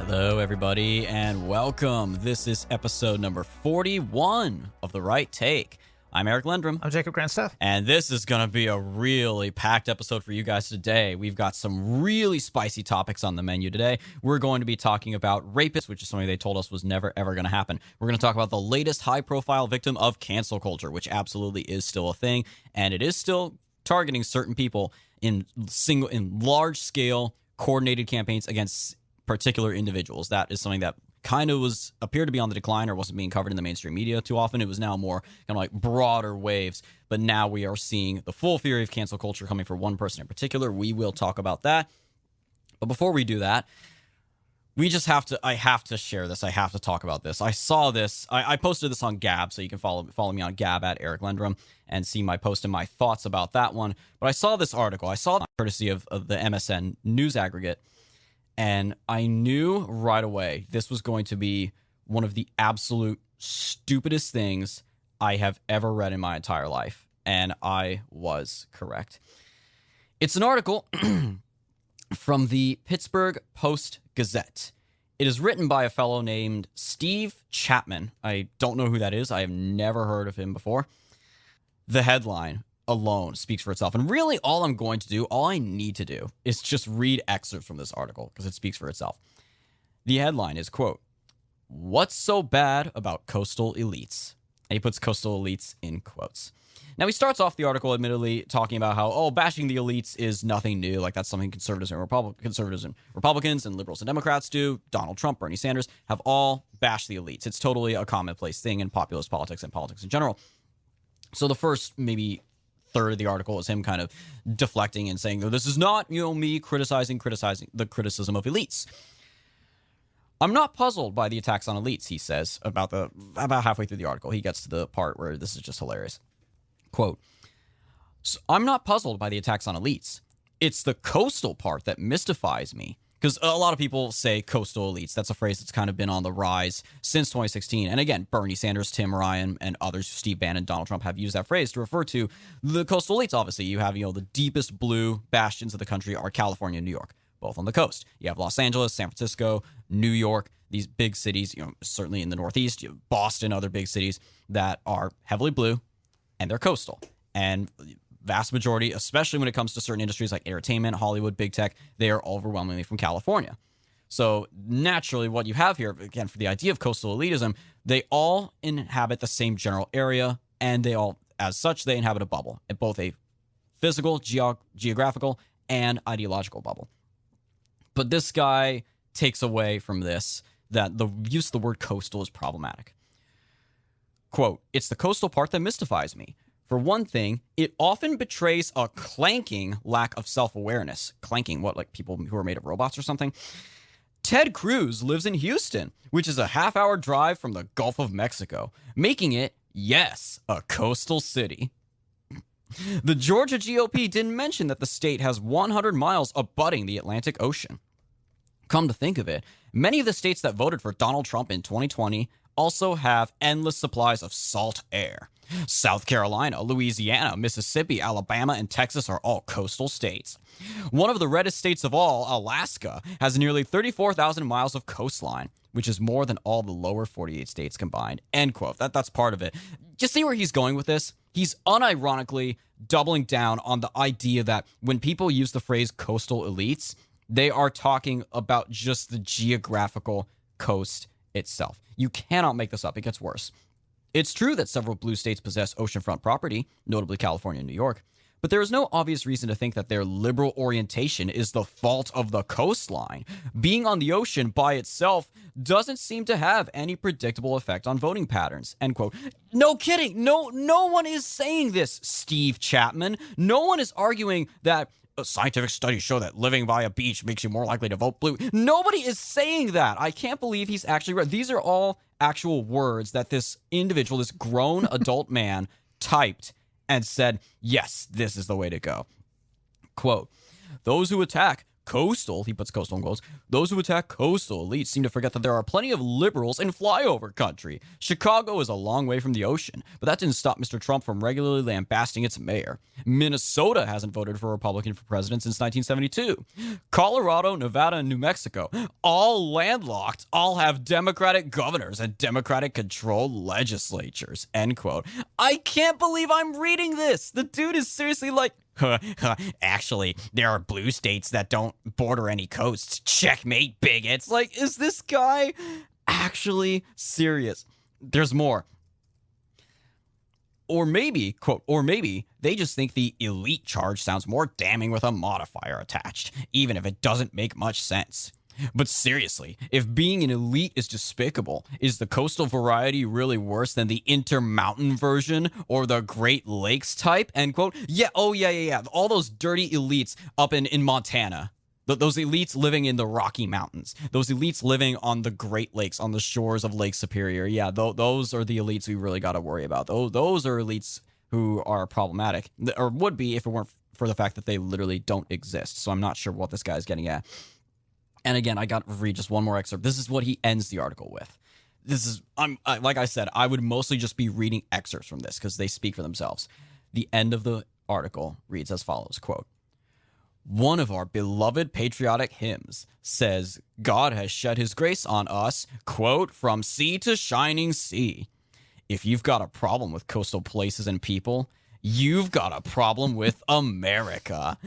Hello, everybody, and welcome. This is episode number 41 of The Right Take. I'm Eric Lendrum. I'm Jacob Grandstaff. And this is going to be a really packed episode for you guys today. We've got some really spicy topics on the menu today. We're going to be talking about rapists, which is something they told us was never, ever going to happen. We're going to talk about the latest high-profile victim of cancel culture, which absolutely is still a thing, and it is still targeting certain people in large-scale coordinated campaigns against particular individuals. That is something that kind of appeared to be on the decline or wasn't being covered in the mainstream media too often. It was now more kind of like broader waves, but now we are seeing the full fury of cancel culture coming for one person in particular. We will talk about that. But before we do that, I have to share this. I have to talk about this. I saw this. I posted this on Gab, so you can follow me on Gab at Eric Lendrum and see my post and my thoughts about that one. But I saw this article. I saw it courtesy of the MSN news aggregate. And I knew right away this was going to be one of the absolute stupidest things I have ever read in my entire life. And I was correct. It's an article from the Pittsburgh Post-Gazette. It is written by a fellow named Steve Chapman. I don't know who that is. I have never heard of him before. The headline alone speaks for itself. And really all I need to do is just read excerpts from this article because it speaks for itself. The headline is, quote, "What's so bad about coastal elites?" And he puts coastal elites in quotes. Now he starts off the article admittedly talking about how, bashing the elites is nothing new. Like that's something conservatives and Republicans and liberals and Democrats do. Donald Trump, Bernie Sanders have all bashed the elites. It's totally a commonplace thing in populist politics and politics in general. So the first maybe third of the article is him kind of deflecting and saying, this is not, me criticizing the criticism of elites. I'm not puzzled by the attacks on elites, he says, about halfway through the article. He gets to the part where this is just hilarious. Quote, "I'm not puzzled by the attacks on elites. It's the coastal part that mystifies me." Because a lot of people say coastal elites. That's a phrase that's kind of been on the rise since 2016. And again, Bernie Sanders, Tim Ryan, and others, Steve Bannon, Donald Trump, have used that phrase to refer to the coastal elites. Obviously, you have, the deepest blue bastions of the country are California and New York, both on the coast. You have Los Angeles, San Francisco, New York, these big cities, certainly in the Northeast, you have Boston, other big cities that are heavily blue, and they're coastal. And vast majority, especially when it comes to certain industries like entertainment, Hollywood, big tech, they are overwhelmingly from California. So naturally, what you have here, again, for the idea of coastal elitism, they all inhabit the same general area, and they all, as such, they inhabit a bubble, both a physical, geographical, and ideological bubble. But this guy takes away from this that the use of the word coastal is problematic. Quote, "It's the coastal part that mystifies me. For one thing, it often betrays a clanking lack of self-awareness." Clanking, what, like people who are made of robots or something? "Ted Cruz lives in Houston, which is a half-hour drive from the Gulf of Mexico, making it, yes, a coastal city. The Georgia GOP didn't mention that the state has 100 miles abutting the Atlantic Ocean. Come to think of it, many of the states that voted for Donald Trump in 2020 also have endless supplies of salt air. South Carolina, Louisiana, Mississippi, Alabama, and Texas are all coastal states. One of the reddest states of all, Alaska, has nearly 34,000 miles of coastline, which is more than all the lower 48 states combined." End quote. That's part of it. You see where he's going with this? He's unironically doubling down on the idea that when people use the phrase coastal elites, they are talking about just the geographical coast itself. You cannot make this up. It gets worse. It's true that several blue states possess oceanfront property, notably California and New York, but there is no obvious reason to think that their liberal orientation is the fault of the coastline. Being on the ocean by itself doesn't seem to have any predictable effect on voting patterns. End quote. No kidding. No one is saying this, Steve Chapman. No one is arguing that scientific studies show that living by a beach makes you more likely to vote blue. Nobody is saying that. I can't believe he's actually right. These are all actual words that this individual, this grown adult man, typed and said, yes, this is the way to go. Quote, "Those who attack coastal, he puts coastal in quotes, those who attack coastal elites seem to forget that there are plenty of liberals in flyover country. Chicago is a long way from the ocean, but that didn't stop Mr. Trump from regularly lambasting its mayor. Minnesota hasn't voted for a Republican for president since 1972. Colorado, Nevada, and New Mexico, all landlocked, all have Democratic governors and Democratic-controlled legislatures, end quote. I can't believe I'm reading this. The dude is seriously like, actually, there are blue states that don't border any coasts. Checkmate, bigots. Like, is this guy actually serious? There's more. Or maybe, quote, or maybe they just think the elite charge sounds more damning with a modifier attached, even if it doesn't make much sense. But seriously, if being an elite is despicable, is the coastal variety really worse than the intermountain version or the Great Lakes type? End quote. Yeah, yeah. All those dirty elites up in Montana. Those elites living in the Rocky Mountains. Those elites living on the Great Lakes, on the shores of Lake Superior. Yeah, those are the elites we really got to worry about. Those are elites who are problematic, or would be if it weren't for the fact that they literally don't exist. So I'm not sure what this guy's getting at. And again, I got to read just one more excerpt. This is what he ends the article with. This is, like I said, I would mostly just be reading excerpts from this because they speak for themselves. The end of the article reads as follows, quote, "One of our beloved patriotic hymns says, 'God has shed his grace on us,' quote, 'from sea to shining sea.' If you've got a problem with coastal places and people, you've got a problem with America."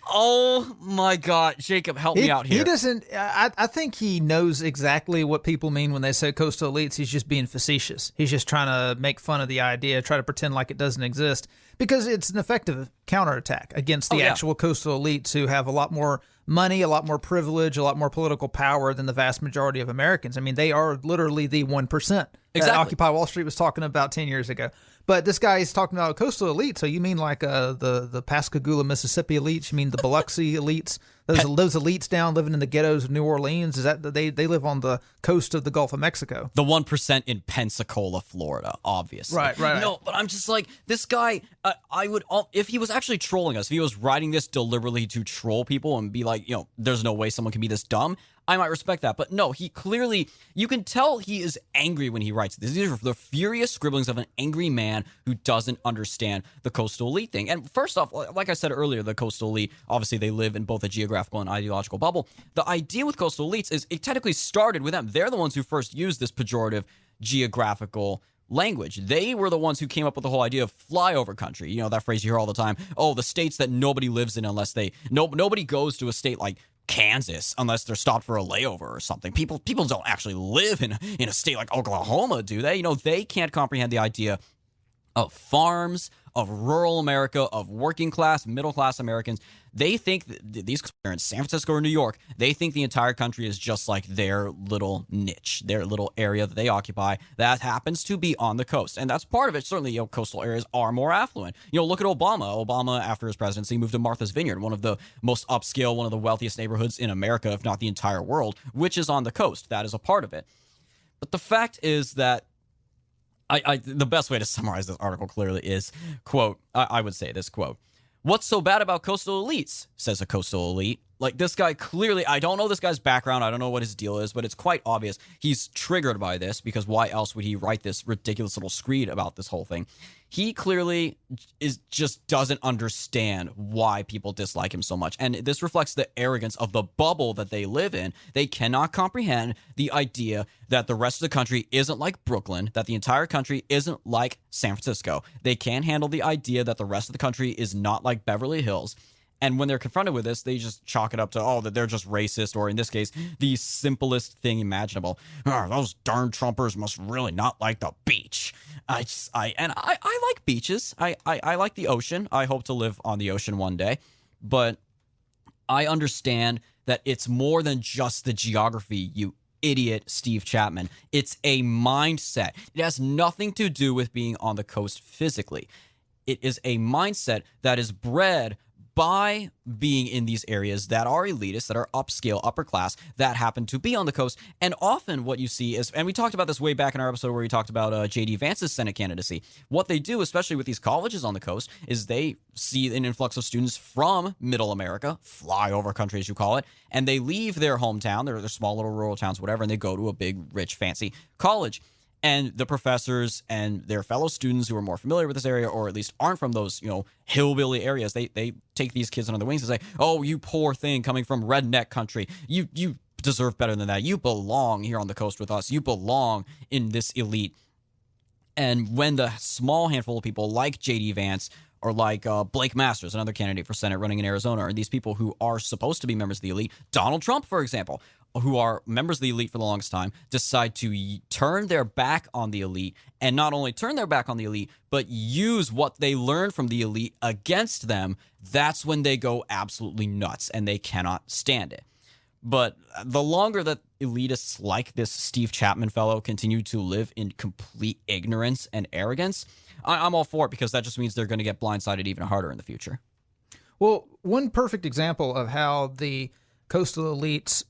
Oh my God, Jacob, help me out here. He doesn't. I think he knows exactly what people mean when they say coastal elites. He's just being facetious. He's just trying to make fun of the idea, try to pretend like it doesn't exist, because it's an effective counterattack against the actual coastal elites who have a lot more money, a lot more privilege, a lot more political power than the vast majority of Americans. I mean, they are literally the 1%. Exactly. Occupy Wall Street was talking about 10 years ago. But this guy is talking about a coastal elite. So you mean like the Pascagoula, Mississippi elites? You mean the Biloxi elites? Those elites down living in the ghettos of New Orleans? Is that they live on the coast of the Gulf of Mexico? The 1% in Pensacola, Florida, obviously. Right. No, but I'm just like, this guy, I would, if he was actually trolling us, if he was writing this deliberately to troll people and be like, there's no way someone can be this dumb, I might respect that. But no, he clearly, you can tell he is angry when he writes this. These are the furious scribblings of an angry man who doesn't understand the coastal elite thing. And first off, like I said earlier, the coastal elite, obviously they live in both a geographical and ideological bubble. The idea with coastal elites is it technically started with them. They're the ones who first used this pejorative geographical language. They were the ones who came up with the whole idea of flyover country. You know, that phrase you hear all the time. Oh, the states that nobody lives in unless nobody goes to a state like Kansas unless they're stopped for a layover or something. People don't actually live in a state like Oklahoma, do they? They can't comprehend the idea of farms, of rural America, of working class, middle class Americans. They think these are in San Francisco or New York. They think the entire country is just like their little niche, their little area that they occupy that happens to be on the coast. And that's part of it. Certainly, coastal areas are more affluent. Look at Obama. Obama, after his presidency, moved to Martha's Vineyard, one of the most upscale, one of the wealthiest neighborhoods in America, if not the entire world, which is on the coast. That is a part of it. But the fact is that the best way to summarize this article clearly is, quote, I would say this, quote, "What's so bad about coastal elites?" says a coastal elite. Like, this guy clearly, I don't know this guy's background, I don't know what his deal is, but it's quite obvious he's triggered by this, because why else would he write this ridiculous little screed about this whole thing? He clearly just doesn't understand why people dislike him so much. And this reflects the arrogance of the bubble that they live in. They cannot comprehend the idea that the rest of the country isn't like Brooklyn, that the entire country isn't like San Francisco. They can't handle the idea that the rest of the country is not like Beverly Hills. And when they're confronted with this, they just chalk it up to, that they're just racist, or in this case, the simplest thing imaginable. Those darn Trumpers must really not like the beach. I like beaches. I like the ocean. I hope to live on the ocean one day. But I understand that it's more than just the geography, you idiot Steve Chapman. It's a mindset. It has nothing to do with being on the coast physically. It is a mindset that is bred by being in these areas that are elitist, that are upscale, upper class, that happen to be on the coast. And often what you see is, and we talked about this way back in our episode where we talked about J.D. Vance's Senate candidacy. What they do, especially with these colleges on the coast, is they see an influx of students from middle America, flyover country as you call it, and they leave their hometown, their small little rural towns, whatever, and they go to a big, rich, fancy college. And the professors and their fellow students who are more familiar with this area, or at least aren't from those, hillbilly areas, they take these kids under the wings and say, "Oh, you poor thing coming from redneck country. You deserve better than that. You belong here on the coast with us. You belong in this elite." And when the small handful of people like J.D. Vance or like Blake Masters, another candidate for Senate running in Arizona, or these people who are supposed to be members of the elite, Donald Trump, for example, who are members of the elite for the longest time, decide to turn their back on the elite, and not only turn their back on the elite, but use what they learned from the elite against them, that's when they go absolutely nuts and they cannot stand it. But the longer that elitists like this Steve Chapman fellow continue to live in complete ignorance and arrogance, I'm all for it, because that just means they're going to get blindsided even harder in the future. Well, one perfect example of how the coastal elites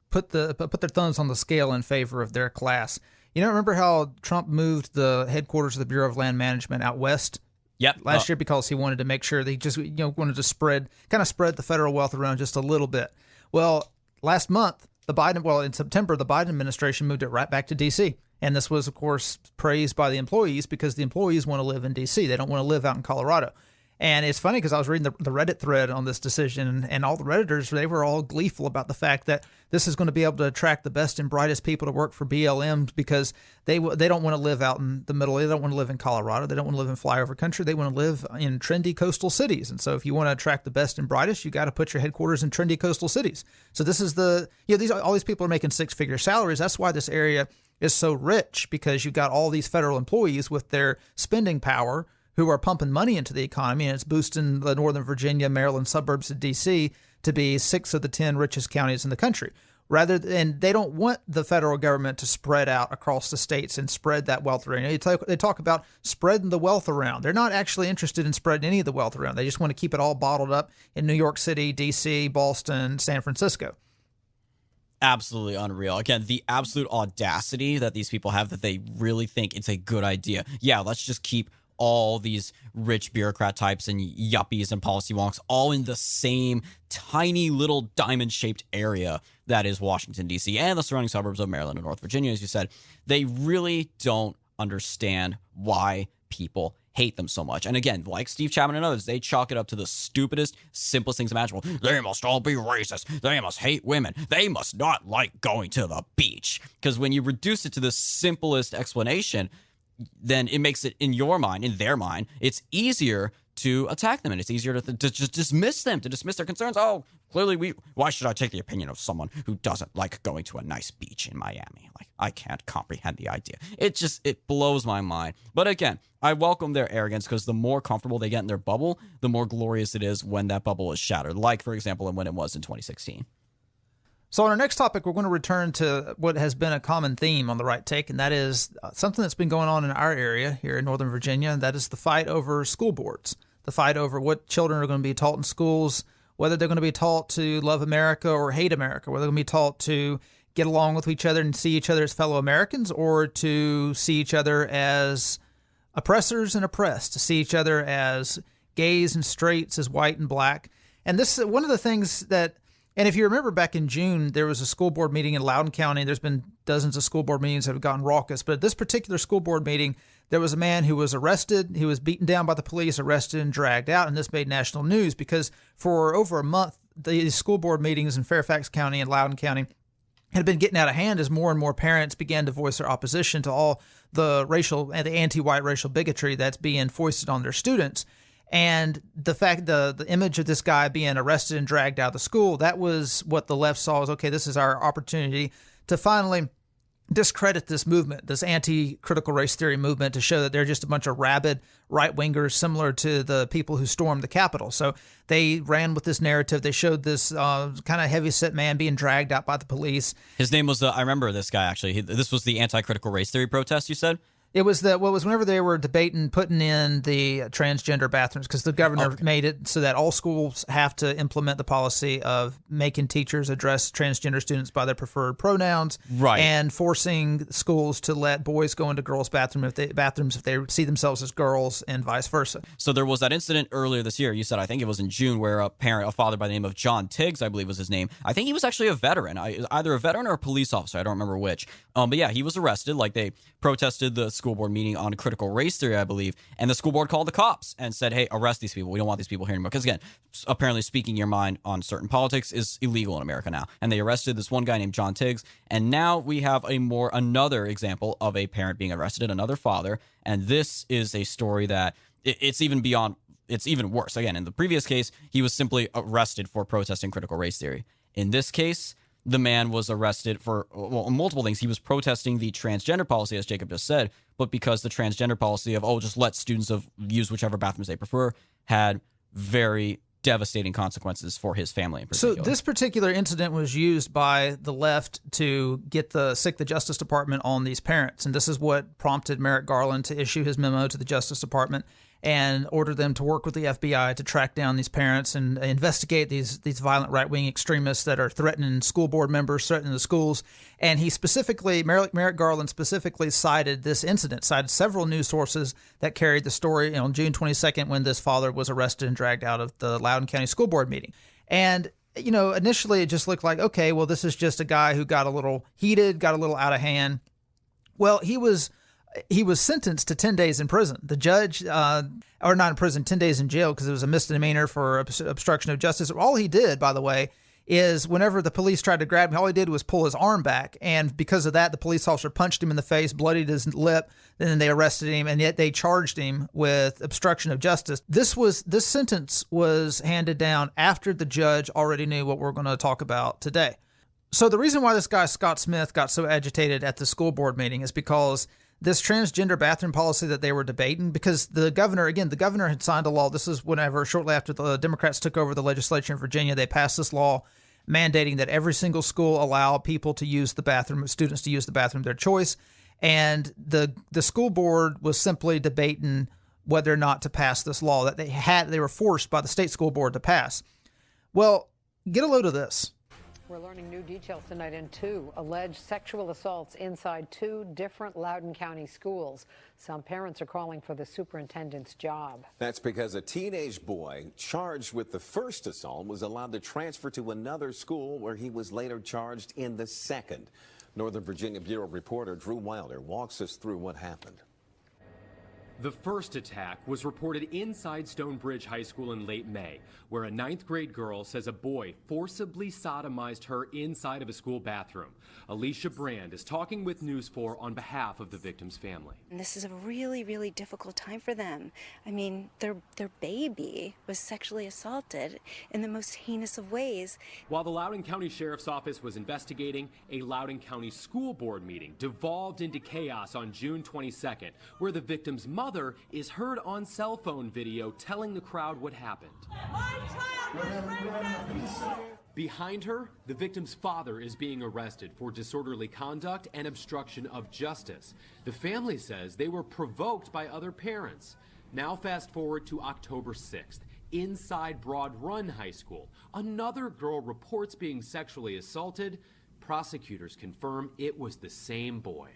put their thumbs on the scale in favor of their class. Remember how Trump moved the headquarters of the Bureau of Land Management out west? Yep. Last year, because he wanted to make sure that he just wanted to spread the federal wealth around just a little bit. Well, last month, in September, the Biden administration moved it right back to D.C. And this was, of course, praised by the employees, because the employees want to live in D.C. They don't want to live out in Colorado. And it's funny because I was reading the Reddit thread on this decision, and all the Redditors, they were all gleeful about the fact that this is going to be able to attract the best and brightest people to work for BLM, because they don't want to live out in the middle. They don't want to live in Colorado. They don't want to live in flyover country. They want to live in trendy coastal cities. And so if you want to attract the best and brightest, you got to put your headquarters in trendy coastal cities. So this is all these people are making six-figure salaries. That's why this area is so rich, because you've got all these federal employees with their spending power who are pumping money into the economy, and it's boosting the Northern Virginia, Maryland suburbs of D.C. to be 6 of the 10 richest counties in the country. And they don't want the federal government to spread out across the states and spread that wealth around. They talk about spreading the wealth around. They're not actually interested in spreading any of the wealth around. They just want to keep it all bottled up in New York City, D.C., Boston, San Francisco. Absolutely unreal. Again, the absolute audacity that these people have, that they really think it's a good idea. Yeah, let's just keep all these rich bureaucrat types and yuppies and policy wonks all in the same tiny little diamond-shaped area that is Washington, D.C. and the surrounding suburbs of Maryland and North Virginia, as you said. They really don't understand why people hate them so much. And again, like Steve Chapman and others, they chalk it up to the stupidest, simplest things imaginable. They must all be racist. They must hate women. They must not like going to the beach. Because when you reduce it to the simplest explanation, then it makes it, in their mind, it's easier to attack them, and it's easier to just dismiss them, to dismiss their concerns. Oh, clearly why should I take the opinion of someone who doesn't like going to a nice beach in Miami? Like, I can't comprehend the idea. It blows my mind. But again, I welcome their arrogance, because the more comfortable they get in their bubble, the more glorious it is when that bubble is shattered. Like, for example, when it was in 2016. So on our next topic, we're going to return to what has been a common theme on The Right Take, and that is something that's been going on in our area here in Northern Virginia, and that is the fight over school boards, the fight over what children are going to be taught in schools, whether they're going to be taught to love America or hate America, whether they're going to be taught to get along with each other and see each other as fellow Americans, or to see each other as oppressors and oppressed, to see each other as gays and straights, as white and black. And this is one of the things that, and if you remember back in June, there was a school board meeting in Loudoun County. There's been dozens of school board meetings that have gotten raucous. But at this particular school board meeting, there was a man who was arrested. He was beaten down by the police, arrested, and dragged out. And this made national news because for over a month, the school board meetings in Fairfax County and Loudoun County had been getting out of hand as more and more parents began to voice their opposition to all the racial and the anti-white racial bigotry that's being foisted on their students. And the fact, the image of this guy being arrested and dragged out of the school, that was what the left saw as, okay, this is our opportunity to finally discredit this movement, this anti-critical race theory movement, to show that they're just a bunch of rabid right-wingers similar to the people who stormed the Capitol. So they ran with this narrative. They showed this kind of heavy-set man being dragged out by the police. His name was, I remember this guy, actually. This was the anti-critical race theory protest, you said? It was whenever they were debating putting in the transgender bathrooms, because the governor made it so that all schools have to implement the policy of making teachers address transgender students by their preferred pronouns, right, and forcing schools to let boys go into girls' bathrooms if they see themselves as girls, and vice versa. So there was that incident earlier this year. You said, I think it was in June, where a father by the name of John Tiggs, I believe was his name. I think he was actually a veteran, either a veteran or a police officer. I don't remember which. But yeah, he was arrested. Like, they protested the school board meeting on critical race theory, I believe, and the school board called the cops and said, hey, arrest these people. We don't want these people here anymore. Because again, apparently speaking your mind on certain politics is illegal in America now. And they arrested this one guy named John Tiggs. And now we have another example of a parent being arrested, another father. And this is a story that it's even worse. Again, in the previous case, he was simply arrested for protesting critical race theory. In this case, the man was arrested for multiple things. He was protesting the transgender policy, as Jacob just said, but because the transgender policy of, just let students use whichever bathrooms they prefer, had very devastating consequences for his family in particular. So this particular incident was used by the left to sick the Justice Department on these parents, and this is what prompted Merrick Garland to issue his memo to the Justice Department and order them to work with the FBI to track down these parents and investigate these violent right-wing extremists that are threatening school board members, threatening the schools. And Merrick Garland specifically cited this incident, cited several news sources that carried the story on June 22nd when this father was arrested and dragged out of the Loudoun County School Board meeting. And initially it just looked like, okay, well, this is just a guy who got a little heated, got a little out of hand. Well, he was sentenced to 10 days in prison. The judge, or not in prison, 10 days in jail, because it was a misdemeanor for obstruction of justice. All he did, by the way, is whenever the police tried to grab him, all he did was pull his arm back. And because of that, the police officer punched him in the face, bloodied his lip, and then they arrested him, and yet they charged him with obstruction of justice. This sentence was handed down after the judge already knew what we're going to talk about today. So the reason why this guy, Scott Smith, got so agitated at the school board meeting is because this transgender bathroom policy that they were debating, because the governor had signed a law. This is shortly after the Democrats took over the legislature in Virginia, they passed this law mandating that every single school allow people to use the bathroom, students to use the bathroom of their choice. And the school board was simply debating whether or not to pass this law that they were forced by the state school board to pass. Well, get a load of this. We're learning new details tonight in two alleged sexual assaults inside two different Loudoun County schools. Some parents are calling for the superintendent's job. That's because a teenage boy charged with the first assault was allowed to transfer to another school where he was later charged in the second. Northern Virginia Bureau reporter Drew Wilder walks us through what happened. The first attack was reported inside Stonebridge High School in late May, where a 9th grade girl says a boy forcibly sodomized her inside of a school bathroom. Alicia Brand is talking with News 4 on behalf of the victim's family. And this is a really, really difficult time for them. I mean, their baby was sexually assaulted in the most heinous of ways. While the Loudoun County Sheriff's Office was investigating, a Loudoun County School Board meeting devolved into chaos on June 22nd, where the victim's mother is heard on cell phone video telling the crowd what happened. Behind her, the victim's father is being arrested for disorderly conduct and obstruction of justice. The family says they were provoked by other parents. Now fast forward to October 6th. Inside Broad Run High School, another girl reports being sexually assaulted. Prosecutors confirm it was the same boy.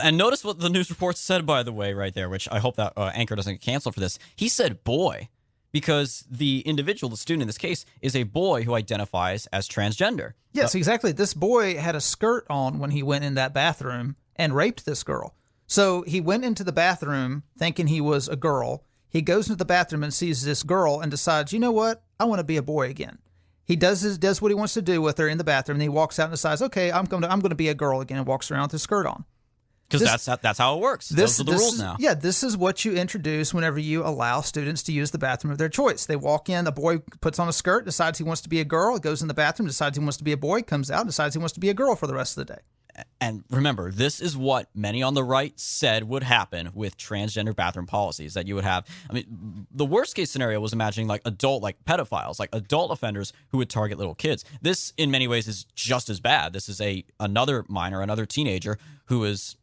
And notice what the news report said, by the way, right there, which I hope that Anchor doesn't get canceled for this. He said boy, because the individual, the student in this case, is a boy who identifies as transgender. Yes, exactly. This boy had a skirt on when he went in that bathroom and raped this girl. So he went into the bathroom thinking he was a girl. He goes into the bathroom and sees this girl and decides, you know what? I want to be a boy again. He does what he wants to do with her in the bathroom. And he walks out and decides, okay, I'm going to be a girl again, and walks around with his skirt on. Because that's how it works. Those are the rules now. Yeah, this is what you introduce whenever you allow students to use the bathroom of their choice. They walk in, the boy puts on a skirt, decides he wants to be a girl, goes in the bathroom, decides he wants to be a boy, comes out, decides he wants to be a girl for the rest of the day. And remember, this is what many on the right said would happen with transgender bathroom policies, that you would have. I mean, the worst case scenario was imagining like pedophiles, like adult offenders who would target little kids. This, in many ways, is just as bad. This is another minor, another teenager who is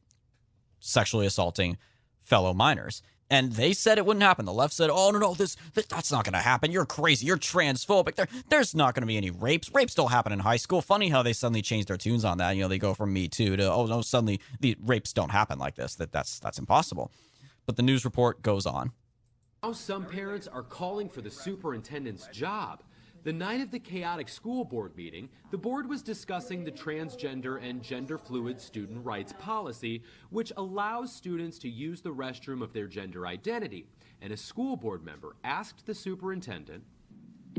sexually assaulting fellow minors. And they said it wouldn't happen. The left said, oh, no, that's not going to happen. You're crazy. You're transphobic. There's not going to be any rapes. Rapes don't happen in high school. Funny how they suddenly changed their tunes on that. You know, they go from Me Too to, oh, no, suddenly the rapes don't happen like this. That's impossible. But the news report goes on. Now some parents are calling for the superintendent's job. The night of the chaotic school board meeting, the board was discussing the transgender and gender fluid student rights policy, which allows students to use the restroom of their gender identity. And a school board member asked the superintendent,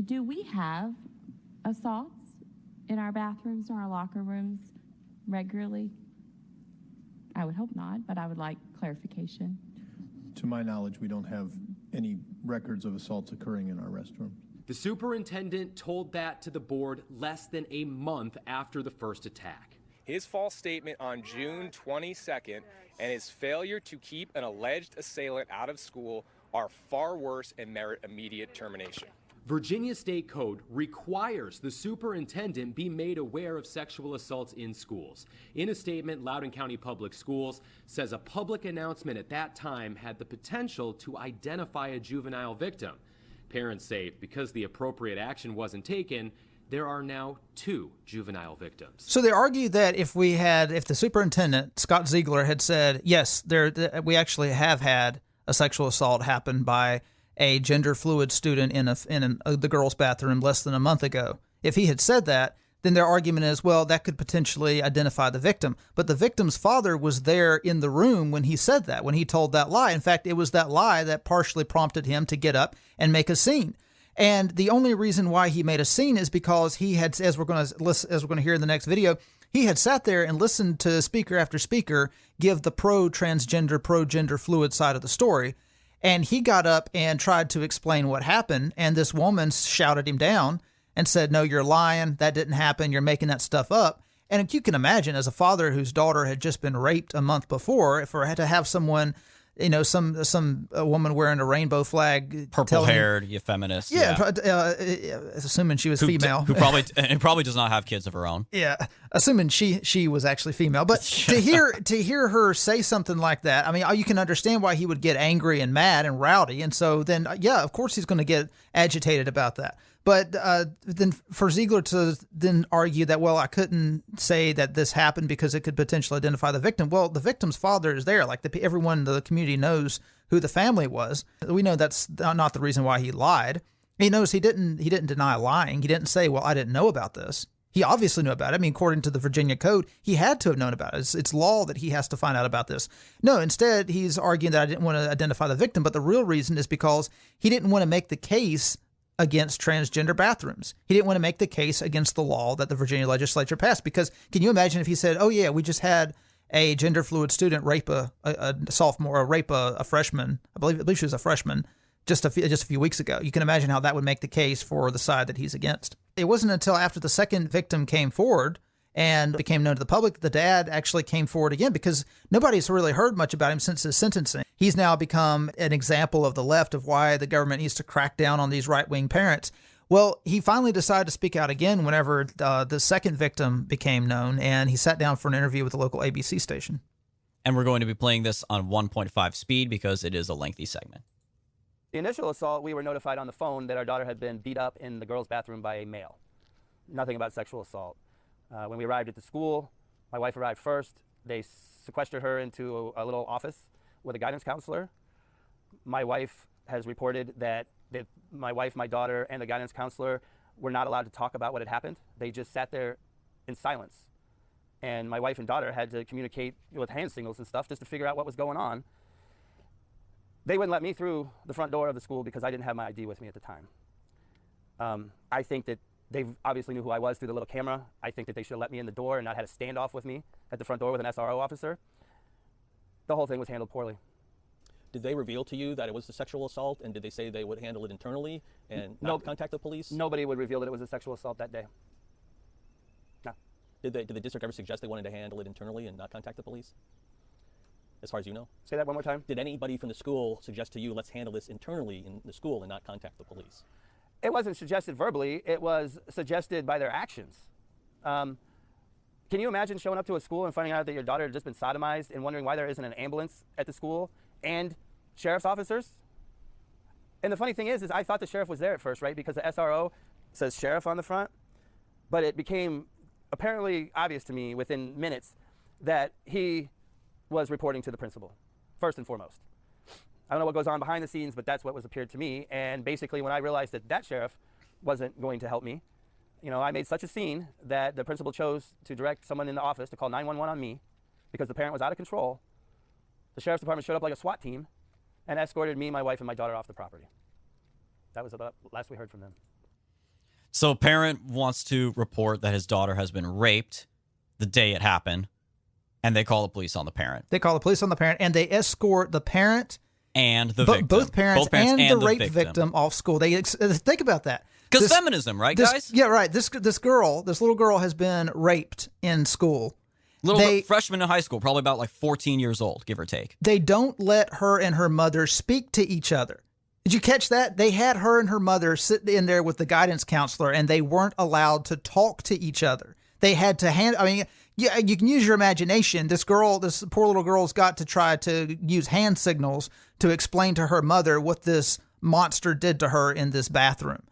do we have assaults in our bathrooms or our locker rooms regularly? I would hope not, but I would like clarification. To my knowledge, we don't have any records of assaults occurring in our restrooms. The superintendent told that to the board less than a month after the first attack. His false statement on June 22nd and his failure to keep an alleged assailant out of school are far worse and merit immediate termination. Virginia State Code requires the superintendent be made aware of sexual assaults in schools. In a statement, Loudoun County Public Schools says a public announcement at that time had the potential to identify a juvenile victim. Parents say because the appropriate action wasn't taken, there are now 2 juvenile victims. So they argue that if the superintendent, Scott Ziegler, had said, yes, we actually have had a sexual assault happen by a gender fluid student in the girls' bathroom less than a month ago. If he had said that, then their argument is, well, that could potentially identify the victim. But the victim's father was there in the room when he said that, when he told that lie. In fact, it was that lie that partially prompted him to get up and make a scene. And the only reason why he made a scene is because he had, as we're going to hear in the next video, he had sat there and listened to speaker after speaker give the pro-transgender, pro-gender fluid side of the story. And he got up and tried to explain what happened. And this woman shouted him down and said, no, you're lying. That didn't happen. You're making that stuff up. And you can imagine, as a father whose daughter had just been raped a month before, if I had to have someone, some woman wearing a rainbow flag, purple-haired, you feminist, assuming she was female, who probably does not have kids of her own. Yeah, assuming she was actually female. But to hear her say something like that, I mean, you can understand why he would get angry and mad and rowdy. And so then, of course, he's going to get agitated about that. But then for Ziegler to then argue that, well, I couldn't say that this happened because it could potentially identify the victim. Well, the victim's father is there. Like everyone in the community knows who the family was. We know that's not the reason why he lied. He knows he didn't deny lying. He didn't say, well, I didn't know about this. He obviously knew about it. I mean, according to the Virginia Code, he had to have known about it. It's law that he has to find out about this. No, instead, he's arguing that I didn't want to identify the victim. But the real reason is because he didn't want to make the case against transgender bathrooms. He didn't want to make the case against the law that the Virginia legislature passed. Because can you imagine if he said, oh, yeah, we just had a gender fluid student rape a sophomore, or rape a freshman. I believe she was a freshman just a few weeks ago. You can imagine how that would make the case for the side that he's against. It wasn't until after the second victim came forward and became known to the public that the dad actually came forward again, because nobody's really heard much about him since his sentencing. He's now become an example of the left of why the government needs to crack down on these right-wing parents. Well, he finally decided to speak out again whenever the second victim became known, and he sat down for an interview with the local ABC station. And we're going to be playing this on 1.5 speed because it is a lengthy segment. The initial assault, we were notified on the phone that our daughter had been beat up in the girls' bathroom by a male. Nothing about sexual assault. When we arrived at the school, my wife arrived first. They sequestered her into a little office with a guidance counselor. My wife has reported that my wife, my daughter, and the guidance counselor were not allowed to talk about what had happened. They just sat there in silence. And my wife and daughter had to communicate with hand signals and stuff just to figure out what was going on. They wouldn't let me through the front door of the school because I didn't have my ID with me at the time. I think that they obviously knew who I was through the little camera. I think that they should have let me in the door and not had a standoff with me at the front door with an SRO officer. The whole thing was handled poorly. Did they reveal to you that it was a sexual assault, and did they say they would handle it internally and not contact the police? Nobody would reveal that it was a sexual assault that day. No. Did the district ever suggest they wanted to handle it internally and not contact the police? As far as you know? Say that one more time. Did anybody from the school suggest to you, let's handle this internally in the school and not contact the police? It wasn't suggested verbally. It was suggested by their actions. Can you imagine showing up to a school and finding out that your daughter had just been sodomized and wondering why there isn't an ambulance at the school and sheriff's officers? And the funny thing is I thought the sheriff was there at first, right? Because the SRO says sheriff on the front, but it became apparently obvious to me within minutes that he was reporting to the principal, first and foremost. I don't know what goes on behind the scenes, but that's what was appeared to me. And basically when I realized that that sheriff wasn't going to help me, I made such a scene that the principal chose to direct someone in the office to call 911 on me because the parent was out of control. The sheriff's department showed up like a SWAT team and escorted me, my wife, and my daughter off the property. That was the last we heard from them. So a parent wants to report that his daughter has been raped the day it happened, and they call the police on the parent. They call the police on the parent, and they escort the parent and the victim. Both parents and the rape victim off school. They think about that. Because feminism, right, guys? Yeah, right. This little girl has been raped in school. Freshman in high school, probably about like 14 years old, give or take. They don't let her and her mother speak to each other. Did you catch that? They had her and her mother sit in there with the guidance counselor, and they weren't allowed to talk to each other. They had to yeah, you can use your imagination. This poor little girl's got to try to use hand signals to explain to her mother what this monster did to her in this bathroom.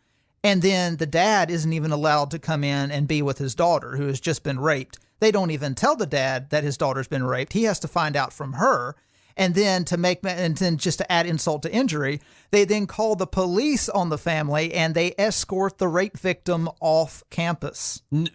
And then the dad isn't even allowed to come in and be with his daughter, who has just been raped. They don't even tell the dad that his daughter's been raped. He has to find out from her. And then just to add insult to injury, they then call the police on the family and they escort the rape victim off campus. And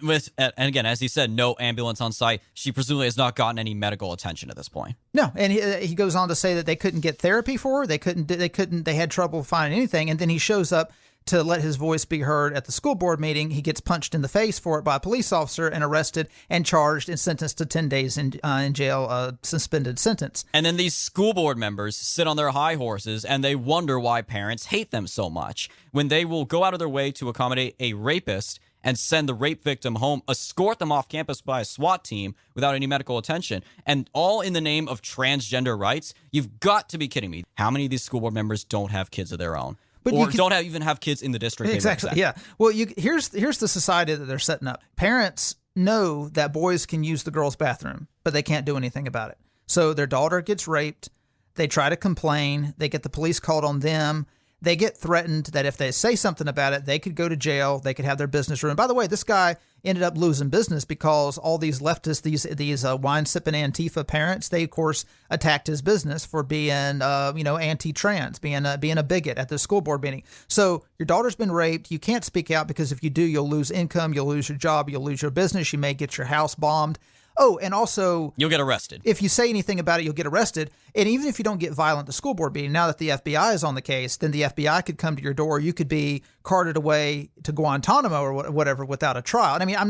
again, as he said, no ambulance on site. She presumably has not gotten any medical attention at this point. No, and he goes on to say that they couldn't get therapy for her. They had trouble finding anything. And then he shows up to let his voice be heard at the school board meeting. He gets punched in the face for it by a police officer and arrested and charged and sentenced to 10 days in jail, suspended sentence. And then these school board members sit on their high horses and they wonder why parents hate them so much when they will go out of their way to accommodate a rapist and send the rape victim home, escort them off campus by a SWAT team without any medical attention, and all in the name of transgender rights. You've got to be kidding me. How many of these school board members don't have kids of their own? Or don't even have kids in the district. Exactly, yeah. Well, here's the society that they're setting up. Parents know that boys can use the girls' bathroom, but they can't do anything about it. So their daughter gets raped. They try to complain. They get the police called on them. They get threatened that if they say something about it, they could go to jail. They could have their business ruined. By the way, this guy ended up losing business because all these leftists, these wine-sipping Antifa parents, they, of course, attacked his business for being, anti-trans, being a bigot at the school board meeting. So your daughter's been raped. You can't speak out because if you do, you'll lose income, you'll lose your job, you'll lose your business, you may get your house bombed. Oh, and also, you'll get arrested. If you say anything about it, you'll get arrested. And even if you don't get violent at the school board meeting, now that the FBI is on the case, then the FBI could come to your door. You could be carted away to Guantanamo or whatever without a trial. And I mean, I'm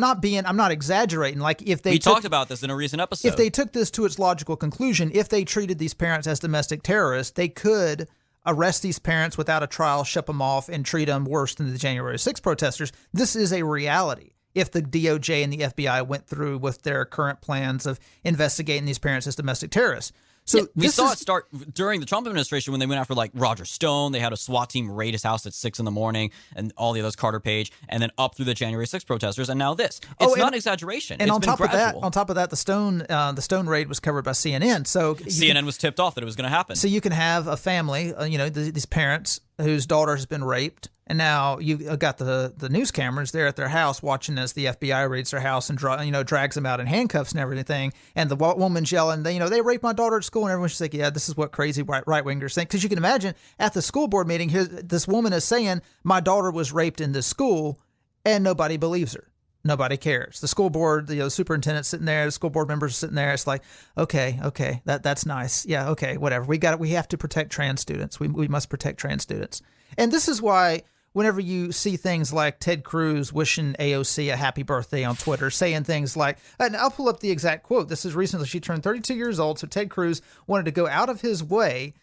not exaggerating. Like we talked about this in a recent episode. If they took this to its logical conclusion, if they treated these parents as domestic terrorists, they could arrest these parents without a trial, ship them off, and treat them worse than the January 6th protesters. This is a reality. If the DOJ and the FBI went through with their current plans of investigating these parents as domestic terrorists. So yeah, we saw it start during the Trump administration when they went after like Roger Stone. They had a SWAT team raid his house at 6 a.m. and all the others, Carter Page, and then up through the January 6th protesters, and now this. It's not exaggeration. And it's on been top gradual. of that, the Stone raid was covered by CNN. So CNN was tipped off that it was going to happen. So you can have a family, these parents whose daughter has been raped. And now you got the news cameras there at their house watching as the FBI raids their house and drags them out in handcuffs and everything. And the woman's yelling, they raped my daughter at school, and everyone's just like, yeah, this is what crazy right wingers think. Because you can imagine at the school board meeting, this woman is saying my daughter was raped in this school, and nobody believes her. Nobody cares. The school board, the superintendent's sitting there, the school board members are sitting there. It's like, okay, that's nice. Yeah, okay, whatever. We have to protect trans students. We must protect trans students. And this is why whenever you see things like Ted Cruz wishing AOC a happy birthday on Twitter, saying things like, and I'll pull up the exact quote. This is recently, she turned 32 years old, so Ted Cruz wanted to go out of his way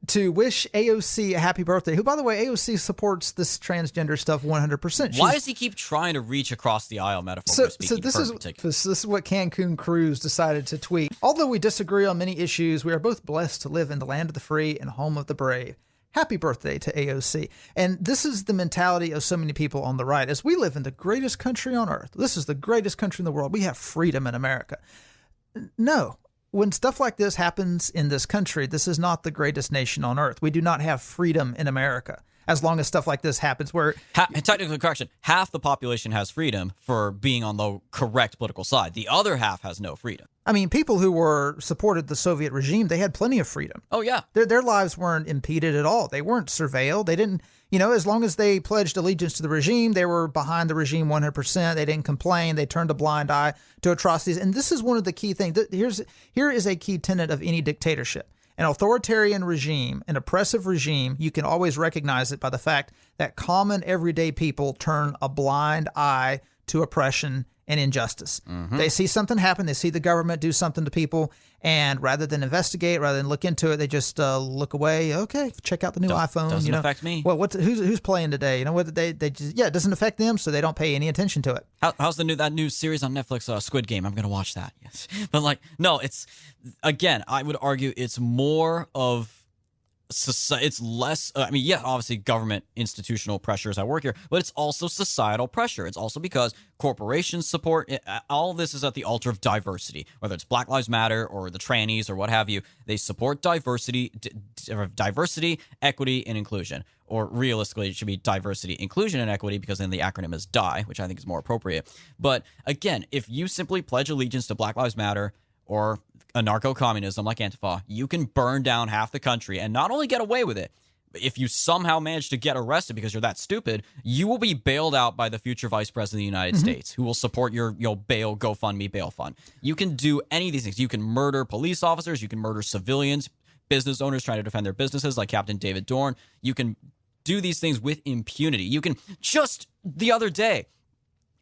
to wish AOC a happy birthday, who, by the way, AOC supports this transgender stuff 100%. Why does he keep trying to reach across the aisle, metaphorically speaking? This is what Cancun Cruz decided to tweet. Although we disagree on many issues, we are both blessed to live in the land of the free and home of the brave. Happy birthday to AOC. And this is the mentality of so many people on the right. As we live in the greatest country on earth, this is the greatest country in the world. We have freedom in America. No. When stuff like this happens in this country, this is not the greatest nation on earth. We do not have freedom in America as long as stuff like this happens where... Technical correction, half the population has freedom for being on the correct political side. The other half has no freedom. I mean, people who supported the Soviet regime, they had plenty of freedom. Oh, yeah. Their lives weren't impeded at all. They weren't surveilled. They didn't, as long as they pledged allegiance to the regime, they were behind the regime 100%. They didn't complain. They turned a blind eye to atrocities. And this is one of the key things. Here is a key tenet of any dictatorship. An authoritarian regime, an oppressive regime, you can always recognize it by the fact that common everyday people turn a blind eye to oppression and injustice. Mm-hmm. They see something happen. They see the government do something to people, and rather than investigate, rather than look into it, they just look away. Okay, check out the new iPhone. Doesn't affect me. Well, who's playing today? What they just it doesn't affect them, so they don't pay any attention to it. How's that new series on Netflix, Squid Game? I'm gonna watch that. Yes, but no, it's again, I would argue it's more of. It's less, obviously government institutional pressures at work here, but it's also societal pressure. It's also because corporations support it. All of this is at the altar of diversity, whether it's Black Lives Matter or the trannies or what have you. They support diversity, equity, and inclusion. Or realistically, it should be diversity, inclusion, and equity, because then the acronym is DIE, which I think is more appropriate. But again, if you simply pledge allegiance to Black Lives Matter or anarcho-communism like Antifa, you can burn down half the country and not only get away with it, but if you somehow manage to get arrested because you're that stupid, you will be bailed out by the future vice president of the United States, who will support your bail, GoFundMe bail fund. You can do any of these things. You can murder police officers. You can murder civilians, business owners trying to defend their businesses like Captain David Dorn. You can do these things with impunity. You can just the other day,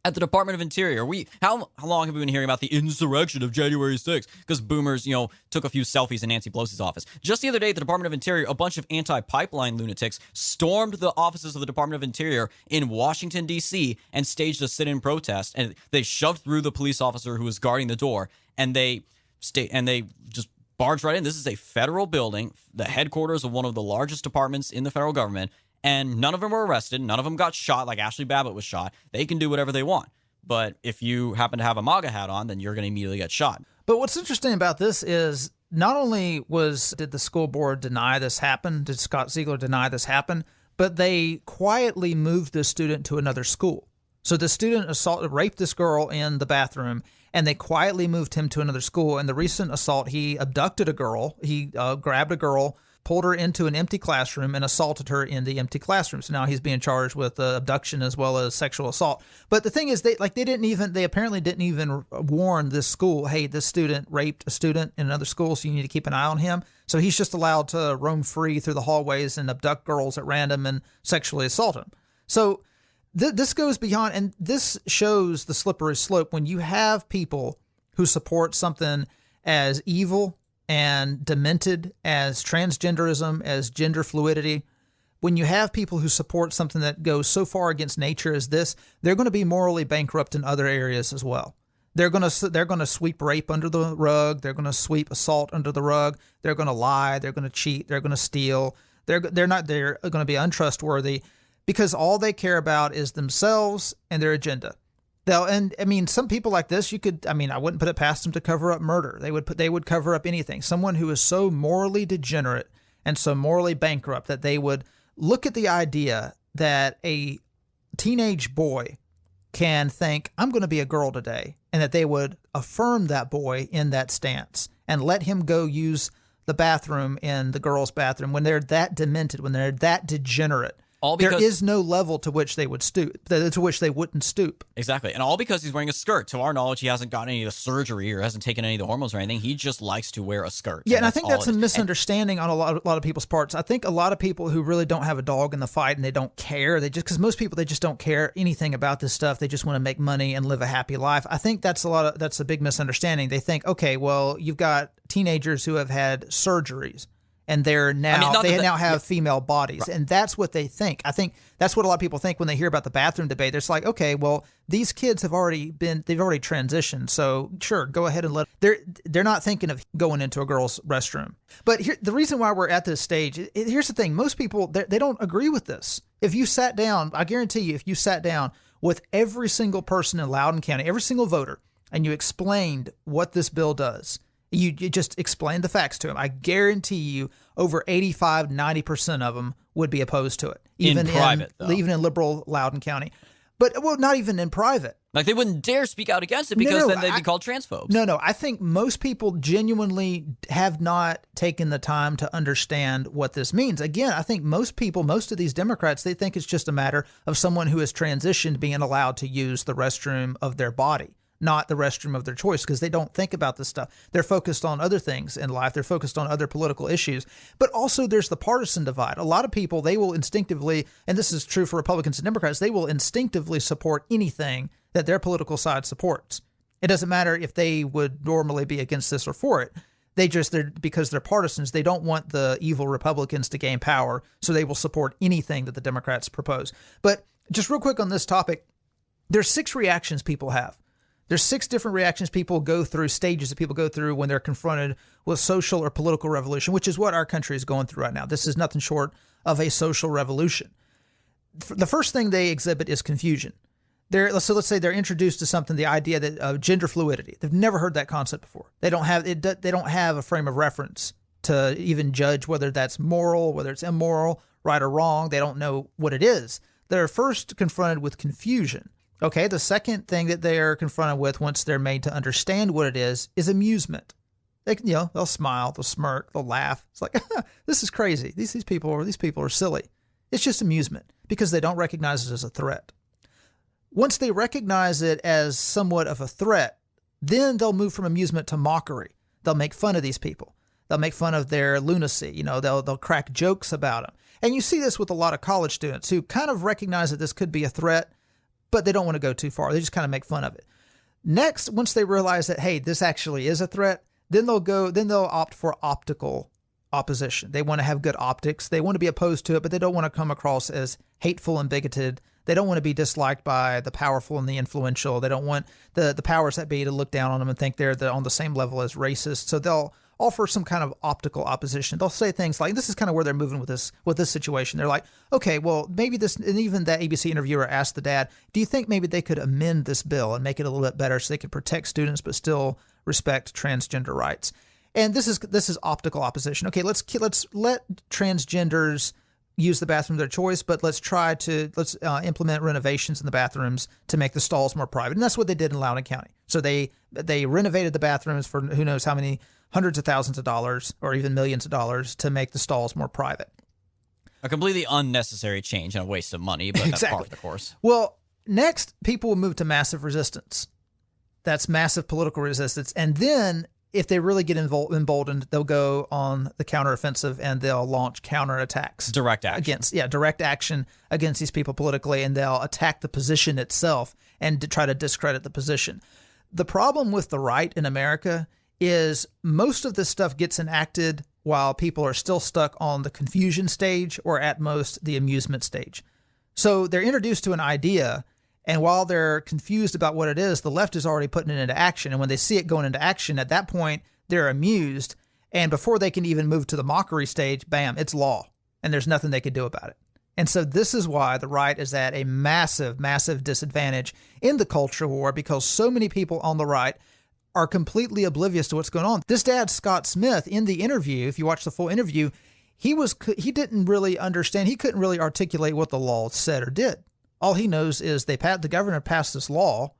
at the Department of Interior, how long have we been hearing about the insurrection of January 6th? Because boomers, took a few selfies in Nancy Pelosi's office. Just the other day at the Department of Interior, a bunch of anti-pipeline lunatics stormed the offices of the Department of Interior in Washington, D.C. and staged a sit-in protest. And they shoved through the police officer who was guarding the door, and they just barged right in. This is a federal building, the headquarters of one of the largest departments in the federal government. And none of them were arrested. None of them got shot like Ashley Babbitt was shot. They can do whatever they want. But if you happen to have a MAGA hat on, then you're going to immediately get shot. But what's interesting about this is not only did the school board deny this happen, did Scott Ziegler deny this happen, but they quietly moved the student to another school. So the student raped this girl in the bathroom, and they quietly moved him to another school. In the recent assault, he abducted a girl. He grabbed a girl, pulled her into an empty classroom, and assaulted her in the empty classroom. So now he's being charged with abduction as well as sexual assault. But the thing is, they apparently didn't even warn this school, hey, this student raped a student in another school, so you need to keep an eye on him. So he's just allowed to roam free through the hallways and abduct girls at random and sexually assault them. So this goes beyond, and this shows the slippery slope when you have people who support something as evil and demented as transgenderism, as gender fluidity. When you have people who support something that goes so far against nature as this, they're going to be morally bankrupt in other areas as well. They're going to sweep rape under the rug. They're going to sweep assault under the rug. They're going to lie. They're going to cheat. They're going to steal. They're going to be untrustworthy because all they care about is themselves and their agenda. Some people like this, I wouldn't put it past them to cover up murder. They would cover up anything. Someone who is so morally degenerate and so morally bankrupt that they would look at the idea that a teenage boy can think, I'm going to be a girl today, and that they would affirm that boy in that stance and let him go use the bathroom in the girl's bathroom when they're that demented, when they're that degenerate. There is no level to which they would stoop, to which they wouldn't stoop. Exactly. And all because he's wearing a skirt. To our knowledge, he hasn't gotten any of the surgery or hasn't taken any of the hormones or anything. He just likes to wear a skirt. Yeah, and I think that's a misunderstanding on a lot of people's parts. I think a lot of people who really don't have a dog in the fight and they don't care, because most people, they just don't care anything about this stuff. They just want to make money and live a happy life. I think that's a big misunderstanding. They think, okay, well, you've got teenagers who have had surgeries and they're now they now have female bodies, and that's what they think. I think that's what a lot of people think when they hear about the bathroom debate. It's like, okay, well, these kids they've already transitioned, so sure, go ahead and they're not thinking of going into a girl's restroom. But here, the reason why we're at this stage, here's the thing: most people they don't agree with this. If you sat down, I guarantee you, if you sat down with every single person in Loudoun County, every single voter, and you explained what this bill does. You just explain the facts to them. I guarantee you over 85, 90% of them would be opposed to it. Even in private, even in liberal Loudoun County. But, well, not even in private. Like, they wouldn't dare speak out against it because then they'd be called transphobes. No, I think most people genuinely have not taken the time to understand what this means. Again, I think most of these Democrats, they think it's just a matter of someone who has transitioned being allowed to use the restroom of their body, not the restroom of their choice, because they don't think about this stuff. They're focused on other things in life. They're focused on other political issues. But also there's the partisan divide. A lot of people, they will instinctively, and this is true for Republicans and Democrats, they will instinctively support anything that their political side supports. It doesn't matter if they would normally be against this or for it. Because they're partisans, they don't want the evil Republicans to gain power, so they will support anything that the Democrats propose. But just real quick on this topic, there's 6 reactions people have. There's 6 different reactions people go through, stages that people go through when they're confronted with social or political revolution, which is what our country is going through right now. This is nothing short of a social revolution. The first thing they exhibit is confusion. Let's say they're introduced to something, the idea that gender fluidity. They've never heard that concept before. They don't have a frame of reference to even judge whether that's moral, whether it's immoral, right or wrong. They don't know what it is. They're first confronted with confusion. Okay, the second thing that they're confronted with once they're made to understand what it is amusement. They'll smile, they'll smirk, they'll laugh. It's like, this is crazy. These people are silly. It's just amusement because they don't recognize it as a threat. Once they recognize it as somewhat of a threat, then they'll move from amusement to mockery. They'll make fun of these people. They'll make fun of their lunacy. They'll crack jokes about them. And you see this with a lot of college students who kind of recognize that this could be a threat, but they don't want to go too far. They just kind of make fun of it. Next, once they realize that, hey, this actually is a threat, then they'll opt for optical opposition. They want to have good optics. They want to be opposed to it, but they don't want to come across as hateful and bigoted. They don't want to be disliked by the powerful and the influential. They don't want the powers that be to look down on them and think they're on the same level as racists. So they'll offer some kind of optical opposition. They'll say things like, this is kind of where they're moving with this situation. They're like, okay, well, maybe this, and even that ABC interviewer asked the dad, do you think maybe they could amend this bill and make it a little bit better so they could protect students but still respect transgender rights? And this is optical opposition. Okay, let's let transgenders use the bathroom of their choice, but let's implement renovations in the bathrooms to make the stalls more private. And that's what they did in Loudoun County. So they renovated the bathrooms for who knows how many hundreds of thousands of dollars or even millions of dollars to make the stalls more private. A completely unnecessary change and a waste of money, but that's part of the course. Well, next, people will move to massive resistance. That's massive political resistance. And then if they really get emboldened, they'll go on the counteroffensive and they'll launch counterattacks. Direct action. Direct action against these people politically, and they'll attack the position itself and to try to discredit the position. The problem with the right in America is most of this stuff gets enacted while people are still stuck on the confusion stage or at most the amusement stage. So they're introduced to an idea, and while they're confused about what it is, the left is already putting it into action. And when they see it going into action, at that point, they're amused. And before they can even move to the mockery stage, bam, it's law. And there's nothing they can do about it. And so this is why the right is at a massive, massive disadvantage in the culture war, because so many people on the right are completely oblivious to what's going on. This dad, Scott Smith, in the interview, if you watch the full interview, he didn't really understand. He couldn't really articulate what the law said or did. All he knows is the governor passed this law,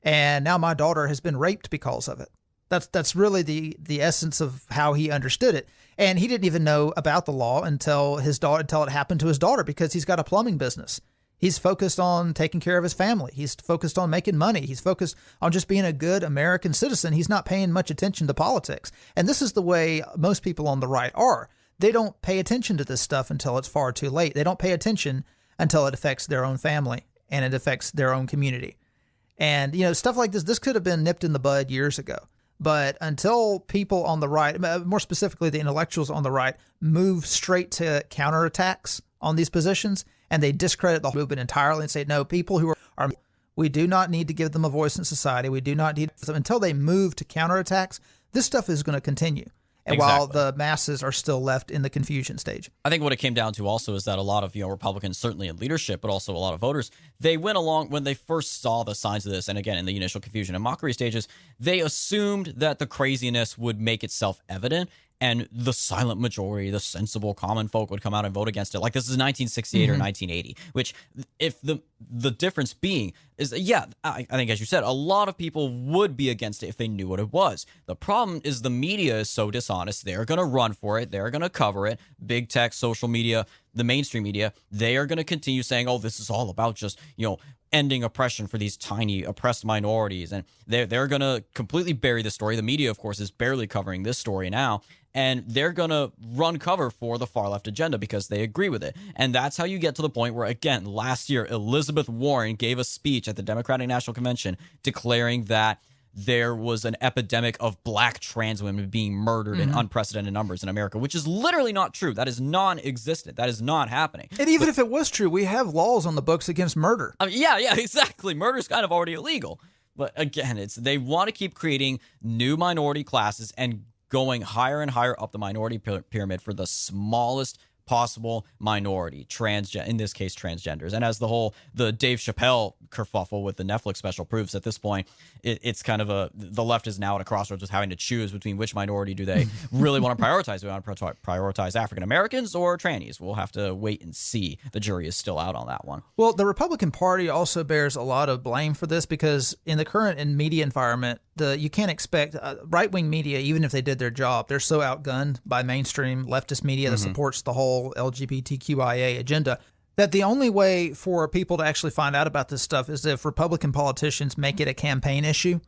and now my daughter has been raped because of it. That's really the essence of how he understood it. And he didn't even know about the law until it happened to his daughter, because he's got a plumbing business. He's focused on taking care of his family. He's focused on making money. He's focused on just being a good American citizen. He's not paying much attention to politics. And this is the way most people on the right are. They don't pay attention to this stuff until it's far too late. They don't pay attention until it affects their own family and it affects their own community. And, stuff like this could have been nipped in the bud years ago. But until people on the right, more specifically the intellectuals on the right, move straight to counterattacks on these positions, and they discredit the movement entirely and say, no, people who are we do not need to give them a voice in society. We do not need until they move to counterattacks. This stuff is going to continue. And while the masses are still left in the confusion stage. I think what it came down to also is that a lot of Republicans, certainly in leadership, but also a lot of voters, they went along when they first saw the signs of this. And again, in the initial confusion and mockery stages, they assumed that the craziness would make itself evident. And the silent majority, the sensible common folk would come out and vote against it. Like this is 1968 or 1980, which if the difference being is, I think, as you said, a lot of people would be against it if they knew what it was. The problem is the media is so dishonest. They're going to run for it. They're going to cover it. Big tech, social media, the mainstream media, they are going to continue saying, oh, this is all about just, ending oppression for these tiny oppressed minorities. And they're going to completely bury the story. The media, of course, is barely covering this story now. And they're going to run cover for the far left agenda because they agree with it. And that's how you get to the point where, again, last year, Elizabeth Warren gave a speech at the Democratic National Convention declaring that there was an epidemic of black trans women being murdered in unprecedented numbers in America, which is literally not true. That is non-existent. That is not happening. And even if it was true, we have laws on the books against murder. Yeah, exactly. Murder is kind of already illegal. But again, they want to keep creating new minority classes and going higher and higher up the minority pyramid for the smallest possible minority, in this case, transgenders. And as the Dave Chappelle kerfuffle with the Netflix special proves at this point, it's kind of the left is now at a crossroads with having to choose between which minority do they really want to prioritize. Do they want to prioritize African Americans or trannies? We'll have to wait and see. The jury is still out on that one. Well, the Republican Party also bears a lot of blame for this because in the current media environment, you can't expect right-wing media, even if they did their job, they're so outgunned by mainstream leftist media that supports the whole LGBTQIA agenda that the only way for people to actually find out about this stuff is if Republican politicians make it a campaign issue,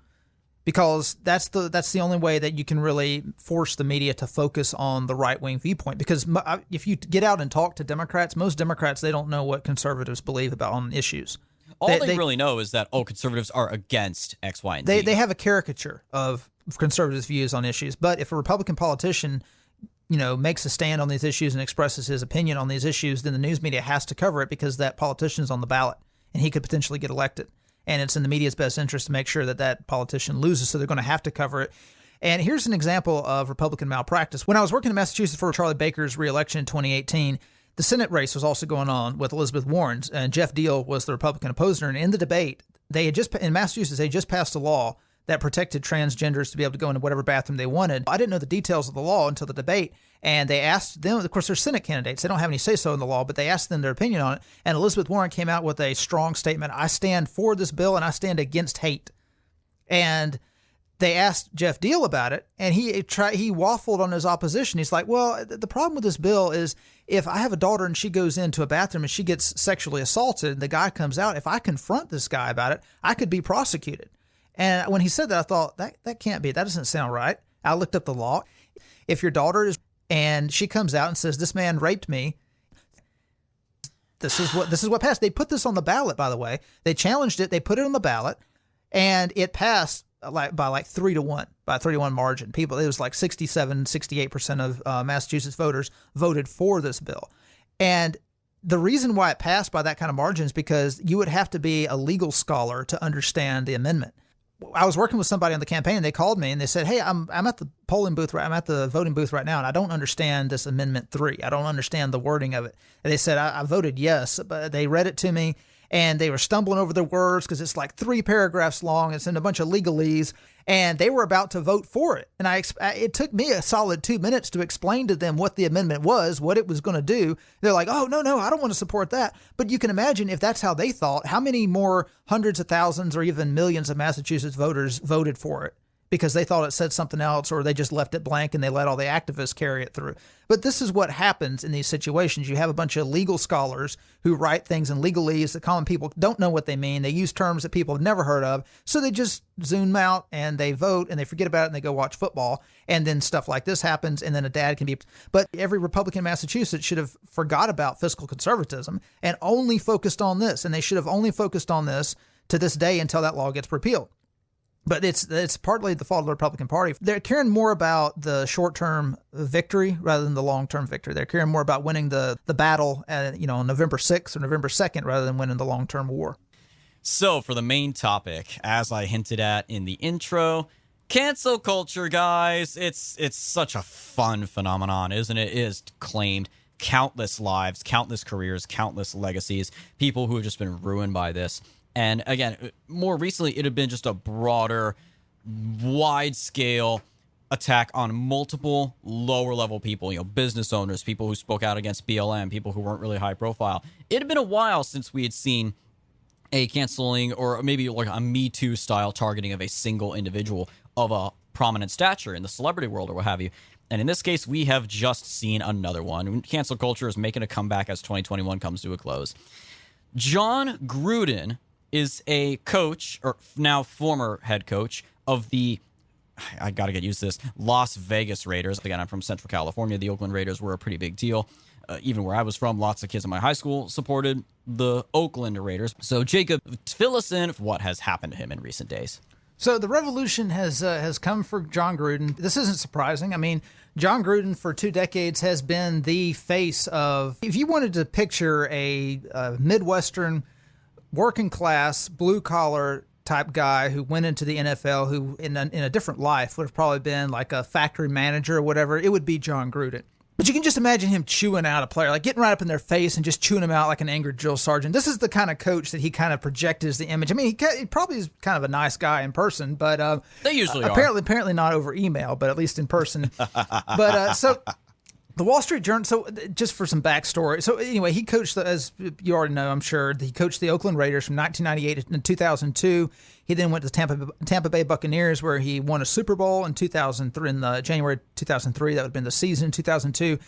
because that's the only way that you can really force the media to focus on the right-wing viewpoint. Because if you get out and talk to Democrats, most Democrats, they don't know what conservatives believe about on issues. All they really know is that, conservatives are against X, Y, and Z. They have a caricature of conservatives' views on issues. But if a Republican politician, makes a stand on these issues and expresses his opinion on these issues, then the news media has to cover it because that politician's on the ballot and he could potentially get elected. And it's in the media's best interest to make sure that politician loses, so they're going to have to cover it. And here's an example of Republican malpractice. When I was working in Massachusetts for Charlie Baker's re-election in 2018, the Senate race was also going on with Elizabeth Warren, and Jeff Deal was the Republican opposer. And in the debate, in Massachusetts, they just passed a law that protected transgenders to be able to go into whatever bathroom they wanted. I didn't know the details of the law until the debate, and they asked them, of course, they're Senate candidates. They don't have any say-so in the law, but they asked them their opinion on it. And Elizabeth Warren came out with a strong statement. I stand for this bill, and I stand against hate. And they asked Jeff Deal about it, and he waffled on his opposition. He's like, well, the problem with this bill is if I have a daughter and she goes into a bathroom and she gets sexually assaulted and the guy comes out, if I confront this guy about it, I could be prosecuted. And when he said that, I thought, that can't be. That doesn't sound right. I looked up the law. If your daughter and she comes out and says, this man raped me, this is what passed. They put this on the ballot, by the way. They challenged it. They put it on the ballot, and it passed by 3-1, by a 3-1 margin. It was like 68% of Massachusetts voters voted for this bill. And the reason why it passed by that kind of margin is because you would have to be a legal scholar to understand the amendment. I was working with somebody on the campaign, and they called me and they said, hey, I'm at the polling booth, I'm at the voting booth right now, and I don't understand this Amendment 3. I don't understand the wording of it. And they said, I voted yes, but they read it to me, and they were stumbling over their words because it's like 3 paragraphs long. It's in a bunch of legalese, and they were about to vote for it. And it took me a solid 2 minutes to explain to them what the amendment was, what it was going to do. They're like, oh, no, I don't want to support that. But you can imagine if that's how they thought, how many more hundreds of thousands or even millions of Massachusetts voters voted for it because they thought it said something else, or they just left it blank and they let all the activists carry it through. But this is what happens in these situations. You have a bunch of legal scholars who write things in legalese that common people don't know what they mean. They use terms that people have never heard of. So they just zoom out and they vote and they forget about it and they go watch football. And then stuff like this happens, and then a dad can be. But every Republican in Massachusetts should have forgot about fiscal conservatism and only focused on this. And they should have only focused on this to this day until that law gets repealed. But it's partly the fault of the Republican Party. They're caring more about the short-term victory rather than the long-term victory. They're caring more about winning the battle, on November 6th or November 2nd rather than winning the long-term war. So for the main topic, as I hinted at in the intro, cancel culture, guys. It's such a fun phenomenon, isn't it? It has claimed countless lives, countless careers, countless legacies, people who have just been ruined by this. And again, more recently, it had been just a broader, wide-scale attack on multiple lower-level people, business owners, people who spoke out against BLM, people who weren't really high-profile. It had been a while since we had seen a canceling or maybe like a Me Too style targeting of a single individual of a prominent stature in the celebrity world or what have you. And in this case, we have just seen another one. Cancel culture is making a comeback as 2021 comes to a close. Jon Gruden is a coach, or now former head coach, of the, I got to get used to this, Las Vegas Raiders. Again, I'm from Central California. The Oakland Raiders were a pretty big deal. Even where I was from, lots of kids in my high school supported the Oakland Raiders. So, Jacob, fill us in for what has happened to him in recent days. So the revolution has come for Jon Gruden. This isn't surprising. I mean, Jon Gruden for 2 decades has been the face of, if you wanted to picture a Midwestern working class, blue collar type guy who went into the NFL, who in a different life would have probably been like a factory manager or whatever, it would be Jon Gruden. But you can just imagine him chewing out a player, like getting right up in their face and just chewing him out like an angry drill sergeant. This is the kind of coach that he kind of projected as the image. I mean, he probably is kind of a nice guy in person, but they usually are. Apparently not over email, but at least in person. But so the Wall Street Journal. So just for some backstory. So anyway, he coached, as you already know, I'm sure, he coached the Oakland Raiders from 1998 to 2002. He then went to the Tampa Bay Buccaneers, where he won a Super Bowl in 2003. In the January 2003, that would have been the season. 2002,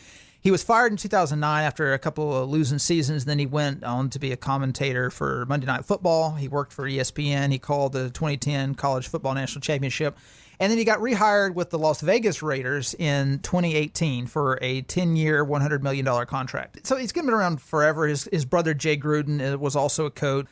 he was fired in 2009 after a couple of losing seasons. Then he went on to be a commentator for Monday Night Football. He worked for ESPN. He called the 2010 College Football National Championship. And then he got rehired with the Las Vegas Raiders in 2018 for a 10-year, $100 million contract. So he's been around forever. His brother, Jay Gruden, was also a coach.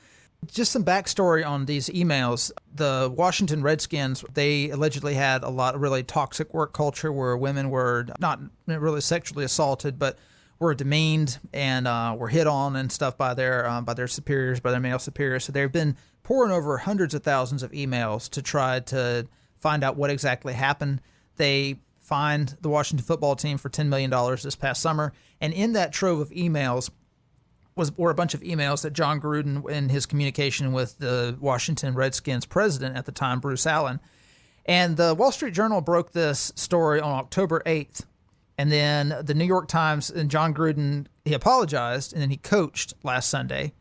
Just some backstory on these emails. The Washington Redskins, they allegedly had a lot of really toxic work culture where women were not really sexually assaulted, but were demeaned and were hit on and stuff by their superiors, by their male superiors. So they've been pouring over hundreds of thousands of emails to try to find out what exactly happened. They fined the Washington football team for $10 million this past summer. And in that trove of emails were a bunch of emails that Jon Gruden, in his communication with the Washington Redskins president at the time, Bruce Allen. And the Wall Street Journal broke this story on October 8th. And then the New York Times, and Jon Gruden, he apologized, and then he coached last Sunday.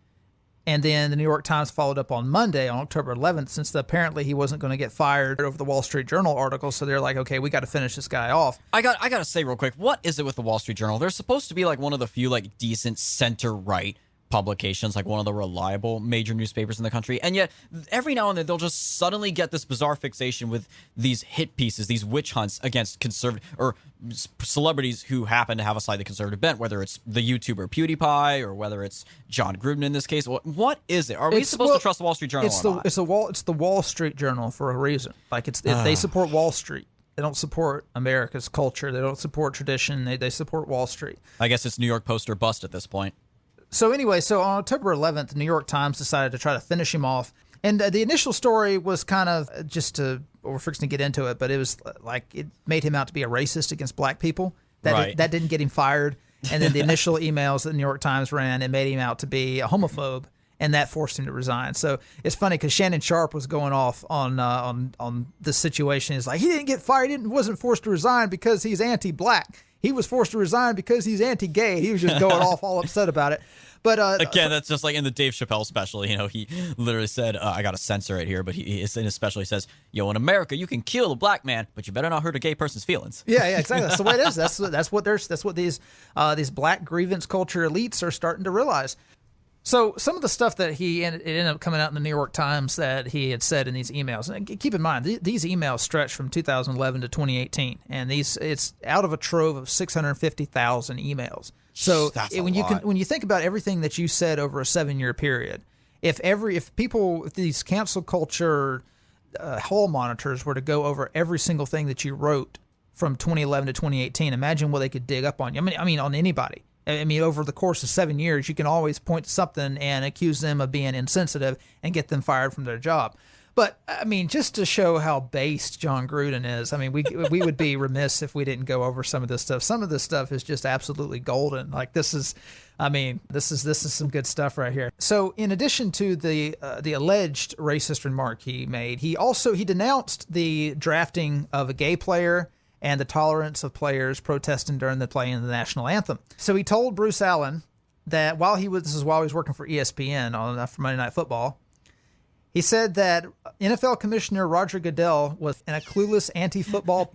And then the New York Times followed up on Monday, on October 11th, since apparently he wasn't going to get fired over the Wall Street Journal article. So they're like, okay, we got to finish this guy off. I got to say real quick, what is it with the Wall Street Journal? They're supposed to be like one of the few like decent center-right publications, like one of the reliable major newspapers in the country, and yet every now and then they'll just suddenly get this bizarre fixation with these hit pieces, these witch hunts against conservative or celebrities who happen to have a slightly conservative bent, whether it's the YouTuber PewDiePie or whether it's Jon Gruden in this case. What is it? Are we supposed to trust the Wall Street Journal? It's the Wall Street Journal for a reason. Like they support Wall Street. They don't support America's culture. They don't support tradition. They support Wall Street. I guess it's New York Post or bust at this point. So anyway, on October 11th, the New York Times decided to try to finish him off. And the initial story was kind of we're fixing to get into it, but it was like it made him out to be a racist against black people. That didn't get him fired. And then the initial emails that the New York Times ran, it made him out to be a homophobe, and that forced him to resign. So it's funny because Shannon Sharp was going off on this situation. He's like, he didn't get fired. He wasn't forced to resign because he's anti-black. He was forced to resign because he's anti-gay. He was just going off all upset about it. But again, that's just like in the Dave Chappelle special. You know, he literally said, "I got to censor it here," but he in his special he says, "Yo, in America, you can kill a black man, but you better not hurt a gay person's feelings." Yeah, exactly. That's the way it is. That's what these black grievance culture elites are starting to realize. So some of the stuff that it ended up coming out in the New York Times that he had said in these emails. And keep in mind, these emails stretch from 2011 to 2018, and it's out of a trove of 650,000 emails. So when you think about everything that you said over a 7-year period, if these cancel culture hall monitors were to go over every single thing that you wrote from 2011 to 2018, imagine what they could dig up on you. I mean, on anybody. I mean, over the course of 7 years, you can always point to something and accuse them of being insensitive and get them fired from their job. But, I mean, just to show how based Jon Gruden is, I mean, we would be remiss if we didn't go over some of this stuff. Some of this stuff is just absolutely golden. Like, this is some good stuff right here. So, in addition to the alleged racist remark he made, he denounced the drafting of a gay player and the tolerance of players protesting during the playing of the national anthem. So he told Bruce Allen that while he was working for ESPN on for Monday Night Football, he said that NFL Commissioner Roger Goodell was in a clueless anti-football.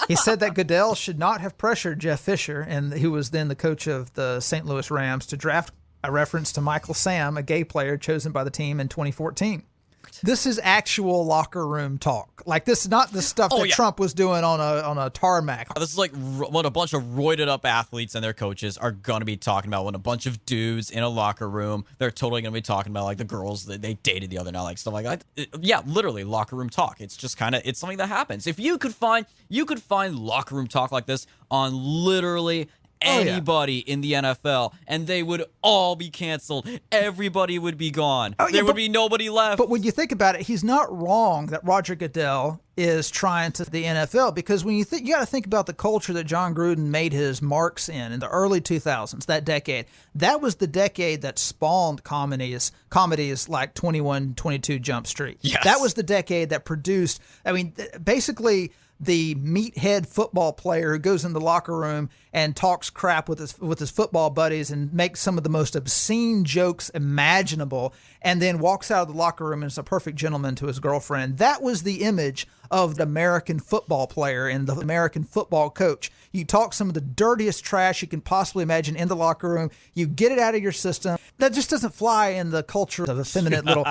He said that Goodell should not have pressured Jeff Fisher, and who was then the coach of the St. Louis Rams, to draft a reference to Michael Sam, a gay player chosen by the team in 2014. This is actual locker room talk. Like, this is not the stuff that Trump was doing on a tarmac. This is like what a bunch of roided up athletes and their coaches are going to be talking about when a bunch of dudes in a locker room, they're totally going to be talking about, like, the girls that they dated the other night, like stuff like that. Yeah, literally locker room talk. It's just it's something that happens. If you could find locker room talk like this on literally anybody in the NFL, and they would all be canceled. Everybody would be gone. There would be nobody left. But when you think about it, he's not wrong that Roger Goodell is trying to the NFL, because when you got to think about the culture that Jon Gruden made his marks in the early 2000s, that decade. That was the decade that spawned comedies like 21-22 Jump Street. Yes. That was the decade that produced, I mean, basically the meathead football player who goes in the locker room and talks crap with his football buddies and makes some of the most obscene jokes imaginable, and then walks out of the locker room and is a perfect gentleman to his girlfriend. That was the image of the American football player and the American football coach. You talk some of the dirtiest trash you can possibly imagine in the locker room. You get it out of your system. That just doesn't fly in the culture of effeminate little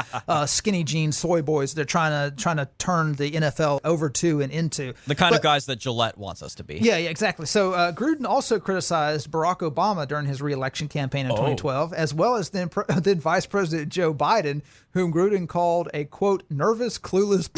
skinny jean soy boys they're trying to turn the NFL over to and into. The kind of guys that Gillette wants us to be. Yeah, exactly. So Gruden also criticized Barack Obama during his re-election campaign in 2012, as well as then Vice President Joe Biden, whom Gruden called a, quote, nervous, clueless...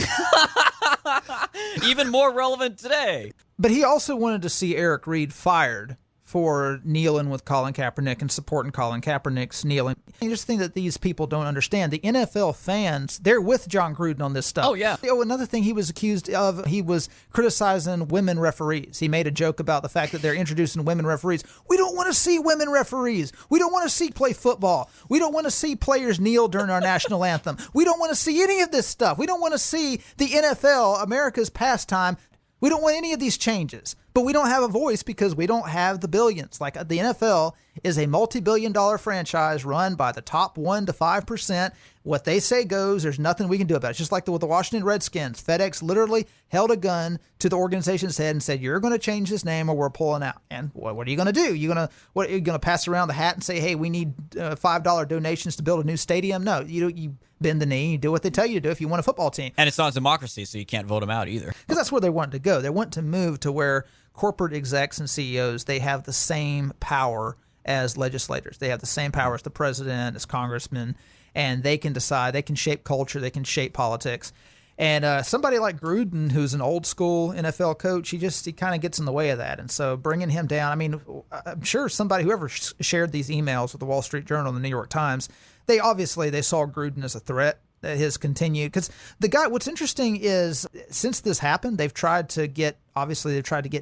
Even more relevant today. But he also wanted to see Eric Reid fired for kneeling with Colin Kaepernick and supporting Colin Kaepernick's kneeling. I just think that these people don't understand. The NFL fans, they're with Jon Gruden on this stuff. Oh, yeah. Another thing he was accused of, he was criticizing women referees. He made a joke about the fact that they're introducing women referees. We don't want to see women referees. We don't want to see play football. We don't want to see players kneel during our national anthem. We don't want to see any of this stuff. We don't want to see the NFL, America's pastime. We don't want any of these changes, but we don't have a voice because we don't have the billions. Like, the NFL is a multi-billion-dollar franchise run by the top 1% to 5%. What they say goes. There's nothing we can do about it. It's just like with the Washington Redskins. FedEx literally held a gun to the organization's head and said, "You're going to change this name or we're pulling out." And what are you going to do? Are you going to pass around the hat and say, "Hey, we need $5 donations to build a new stadium"? No, you bend the knee, you do what they tell you to do if you want a football team. And it's not a democracy, so you can't vote them out either. Because that's where they want to go. They want to move to where corporate execs and CEOs, they have the same power as legislators. They have the same power as the president, as congressmen, and they can decide, they can shape culture, they can shape politics. And somebody like Gruden, who's an old school NFL coach, he kind of gets in the way of that. And so bringing him down, I mean, I'm sure whoever shared these emails with the Wall Street Journal and the New York Times, they saw Gruden as a threat. His continued, because what's interesting is since this happened, they've tried to get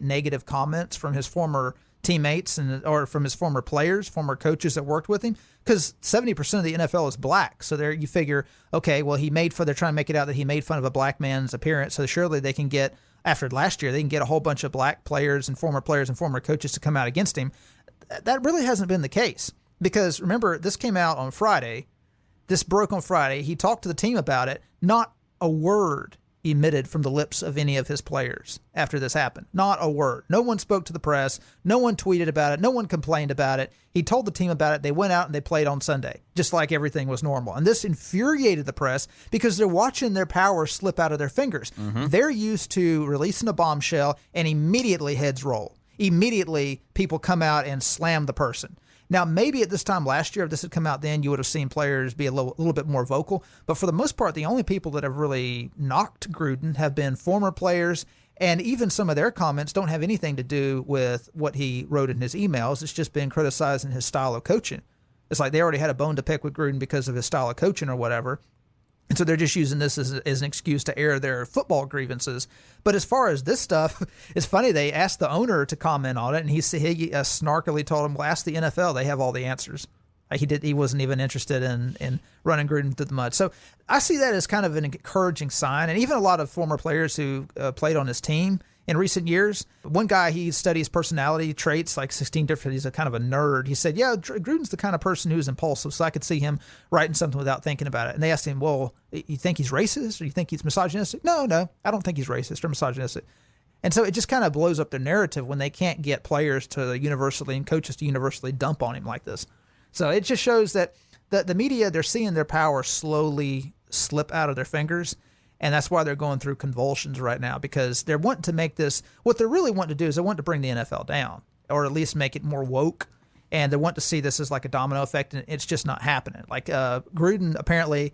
negative comments from his former teammates or from his former players, former coaches that worked with him, because 70% of the NFL is black. So there you figure, okay, well, they're trying to make it out that he made fun of a black man's appearance. So surely they can get, after last year, they can get a whole bunch of black players and former coaches to come out against him. That really hasn't been the case, because remember, this came out on Friday. This broke on Friday. He talked to the team about it. Not a word emitted from the lips of any of his players after this happened. Not a word. No one spoke to the press. No one tweeted about it. No one complained about it. He told the team about it. They went out and they played on Sunday, just like everything was normal. And this infuriated the press because they're watching their power slip out of their fingers. Mm-hmm. They're used to releasing a bombshell and immediately heads roll. Immediately people come out and slam the person. Now, maybe at this time last year, if this had come out then, you would have seen players be a little bit more vocal. But for the most part, the only people that have really knocked Gruden have been former players, and even some of their comments don't have anything to do with what he wrote in his emails. It's just been criticizing his style of coaching. It's like they already had a bone to pick with Gruden because of his style of coaching or whatever. And so they're just using this as an excuse to air their football grievances. But as far as this stuff, it's funny. They asked the owner to comment on it, and he snarkily told him, well, ask the NFL. They have all the answers. He wasn't even interested in running Gruden through the mud. So I see that as kind of an encouraging sign. And even a lot of former players who played on his team in recent years. One guy, he studies personality traits, like 16 different. He's a kind of a nerd. He said, yeah, Gruden's the kind of person who's impulsive, so I could see him writing something without thinking about it. And they asked him, well, you think he's racist or you think he's misogynistic? No, I don't think he's racist or misogynistic. And so it just kind of blows up their narrative when they can't get players to universally and coaches to universally dump on him like this. So it just shows that the media, they're seeing their power slowly slip out of their fingers. And that's why they're going through convulsions right now, because they're wanting to make this, what they're really wanting to do is they want to bring the NFL down, or at least make it more woke. And they want to see this as like a domino effect, and it's just not happening. Like Gruden, apparently,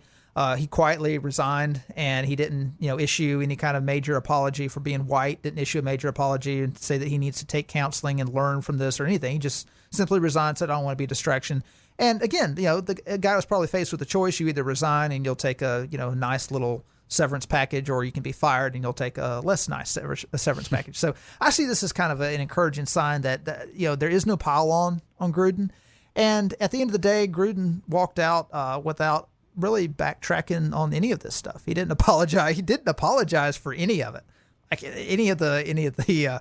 he quietly resigned, and he didn't, issue any kind of major apology for being white, didn't issue a major apology and say that he needs to take counseling and learn from this or anything. He just simply resigned, said, I don't want to be a distraction. And again, the guy was probably faced with a choice. You either resign and you'll take a, nice little severance package, or you can be fired and you'll take a less nice severance package. So I see this as kind of an encouraging sign that there is no pile on Gruden. And at the end of the day, Gruden walked out without really backtracking on any of this stuff. He didn't apologize. He didn't apologize for any of it. Like any of the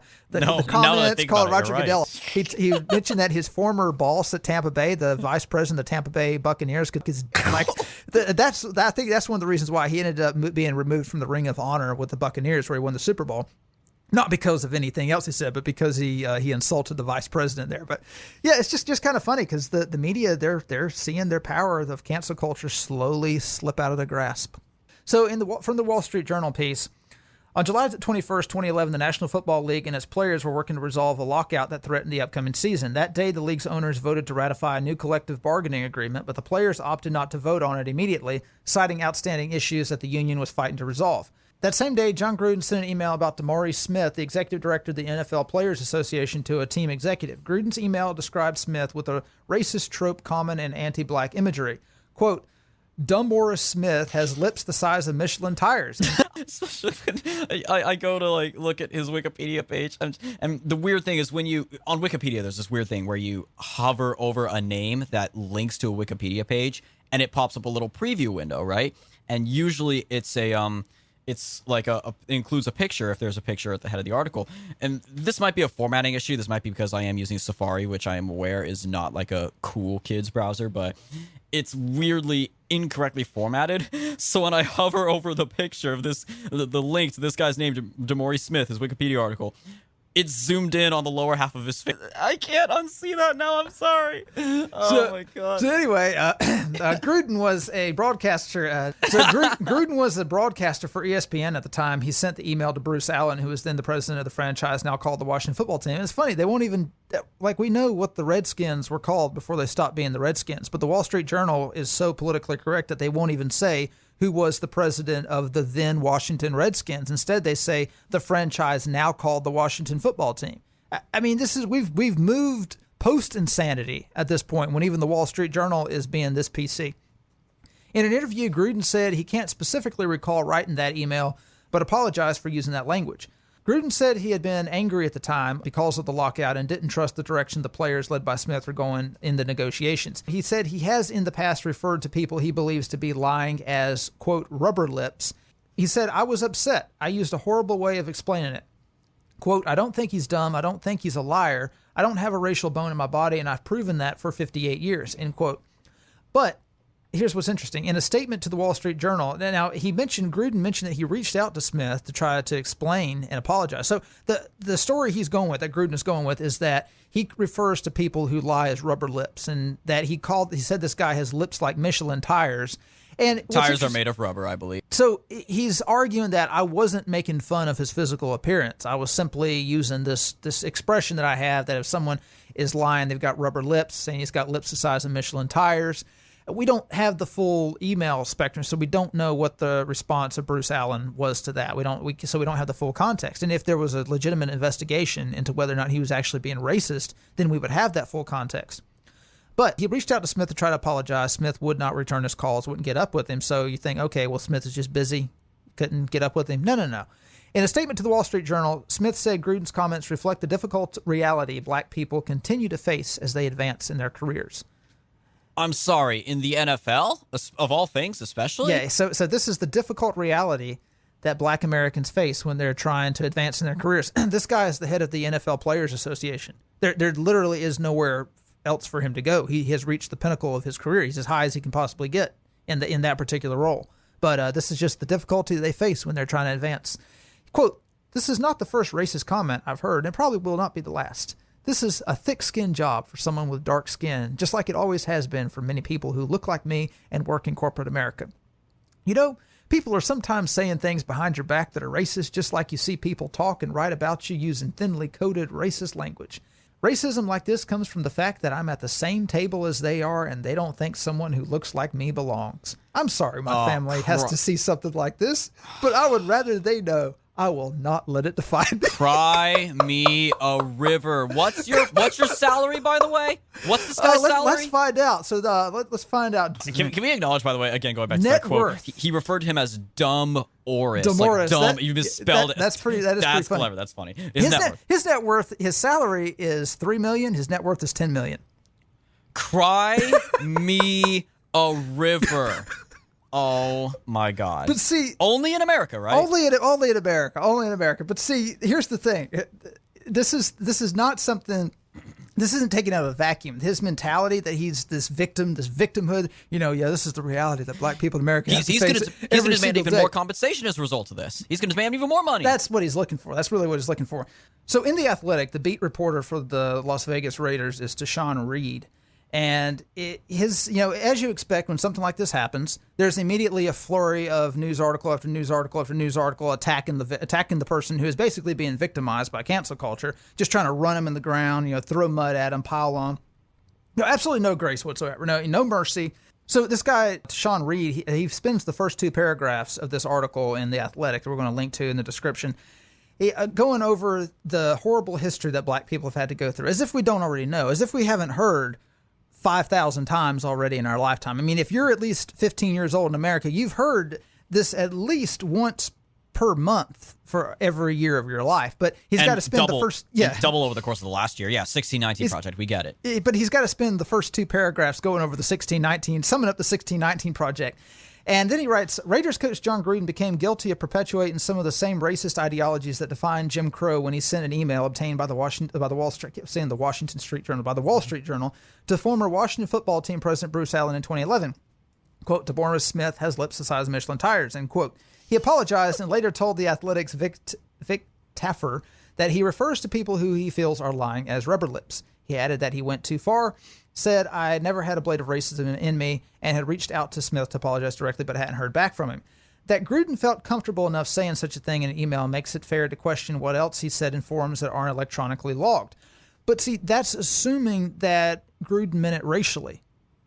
comments called Roger Goodell. He mentioned that his former boss at Tampa Bay, the vice president of the Tampa Bay Buccaneers, because I think that's one of the reasons why he ended up being removed from the Ring of Honor with the Buccaneers, where he won the Super Bowl. Not because of anything else he said, but because he insulted the vice president there. But yeah, it's just kind of funny because the media, they're seeing their power of cancel culture slowly slip out of their grasp. So from the Wall Street Journal piece, on July 21st, 2011, the National Football League and its players were working to resolve a lockout that threatened the upcoming season. That day, the league's owners voted to ratify a new collective bargaining agreement, but the players opted not to vote on it immediately, citing outstanding issues that the union was fighting to resolve. That same day, Jon Gruden sent an email about DeMaurice Smith, the executive director of the NFL Players Association, to a team executive. Gruden's email described Smith with a racist trope common in anti-black imagery. Quote, DeMaurice Smith has lips the size of Michelin tires. I go to look at his Wikipedia page, and the weird thing is on Wikipedia, there's this weird thing where you hover over a name that links to a Wikipedia page, and it pops up a little preview window, right? And usually it's it includes a picture if there's a picture at the head of the article. And this might be a formatting issue. This might be because I am using Safari, which I am aware is not like a cool kids browser, but it's weirdly incorrectly formatted. So when I hover over the picture of the link to this guy's name, DeMaurice Smith, his Wikipedia article, it's zoomed in on the lower half of his face. I can't unsee that now. I'm sorry. Oh, my God. So anyway, Gruden was a broadcaster. Gruden was a broadcaster for ESPN at the time. He sent the email to Bruce Allen, who was then the president of the franchise, now called the Washington Football Team. And it's funny. They won't even, we know what the Redskins were called before they stopped being the Redskins. But the Wall Street Journal is so politically correct that they won't even say who was the president of the then Washington Redskins. Instead, they say the franchise now called the Washington Football Team. I mean, we've moved post-insanity at this point when even the Wall Street Journal is being this PC. In an interview, Gruden said he can't specifically recall writing that email, but apologized for using that language. Gruden said he had been angry at the time because of the lockout and didn't trust the direction the players led by Smith were going in the negotiations. He said he has in the past referred to people he believes to be lying as, quote, rubber lips. He said, I was upset. I used a horrible way of explaining it. Quote, I don't think he's dumb. I don't think he's a liar. I don't have a racial bone in my body, and I've proven that for 58 years, end quote. But here's what's interesting. In a statement to the Wall Street Journal, now Gruden mentioned that he reached out to Smith to try to explain and apologize. So the story he's going with, that Gruden is going with, is that he refers to people who lie as rubber lips, and that he said this guy has lips like Michelin tires. And tires are made of rubber, I believe. So he's arguing that I wasn't making fun of his physical appearance. I was simply using this expression that I have, that if someone is lying, they've got rubber lips, saying he's got lips the size of Michelin tires. We don't have the full email spectrum, so we don't know what the response of Bruce Allen was to that. So we don't have the full context. And if there was a legitimate investigation into whether or not he was actually being racist, then we would have that full context. But he reached out to Smith to try to apologize. Smith would not return his calls, wouldn't get up with him. So you think, okay, well, Smith is just busy, couldn't get up with him. No. In a statement to the Wall Street Journal, Smith said Gruden's comments reflect the difficult reality black people continue to face as they advance in their careers. I'm sorry, in the NFL, of all things, especially? Yeah, so this is the difficult reality that black Americans face when they're trying to advance in their careers. This guy is the head of the NFL Players Association. There literally is nowhere else for him to go. He has reached the pinnacle of his career. He's as high as he can possibly get in that particular role. But this is just the difficulty they face when they're trying to advance. Quote, "This is not the first racist comment I've heard, and probably will not be the last. This is a thick-skinned job for someone with dark skin, just like it always has been for many people who look like me and work in corporate America. You know, people are sometimes saying things behind your back that are racist, just like you see people talk and write about you using thinly coded racist language. Racism like this comes from the fact that I'm at the same table as they are and they don't think someone who looks like me belongs. I'm sorry my family has to see something like this, but I would rather they know I will not let it define me." Cry me a river. What's your salary, by the way? What's this guy's salary? Let's find out. So let's find out. Can we acknowge, by the way, again, going back to Net that quote, worth. he referred to him as dumb Oris. Demoris. Like dumb, you misspelled it. That is pretty funny. Clever. That's funny. His net worth, his salary is $3 million. His net worth is $10 million. Cry me a river. Oh my God! But see, only in America, right? Only in America. But see, here's the thing: this is not something. This isn't taken out of a vacuum. His mentality that he's this victimhood. This is the reality that black people in America have to face. He's going to demand even more compensation as a result of this. He's going to demand even more money. That's what he's looking for. That's really what he's looking for. So in The Athletic, the beat reporter for the Las Vegas Raiders is Jon Gruden. And as you expect, when something like this happens, there's immediately a flurry of news article after news article after news article attacking the person who is basically being victimized by cancel culture, just trying to run him in the ground, throw mud at him, pile on. No, absolutely no grace whatsoever, no mercy. So this guy, Jon Gruden, he spends the first two paragraphs of this article in The Athletic that we're going to link to in the description, going over the horrible history that black people have had to go through, as if we don't already know, as if we haven't heard 5,000 times already in our lifetime. I mean, if you're at least 15 years old in America, you've heard this at least once per month for every year of your life. But he's got to spend double over the course of the last year. Yeah, 1619 project. We get it. But he's got to spend the first two paragraphs going over the 1619, summing up the 1619 project. And then he writes, Raiders coach Jon Gruden became guilty of perpetuating some of the same racist ideologies that defined Jim Crow when he sent an email obtained by the Wall Street Journal to former Washington football team president Bruce Allen in 2011. Quote, DeMaurice Smith has lips the size of Michelin tires, end quote. He apologized and later told the Athletic's Vic Taffer that he refers to people who he feels are lying as rubber lips. He added that he went too far, said, I never had a blade of racism in me, and had reached out to Smith to apologize directly, but hadn't heard back from him. That Gruden felt comfortable enough saying such a thing in an email makes it fair to question what else he said in forums that aren't electronically logged. But see, that's assuming that Gruden meant it racially.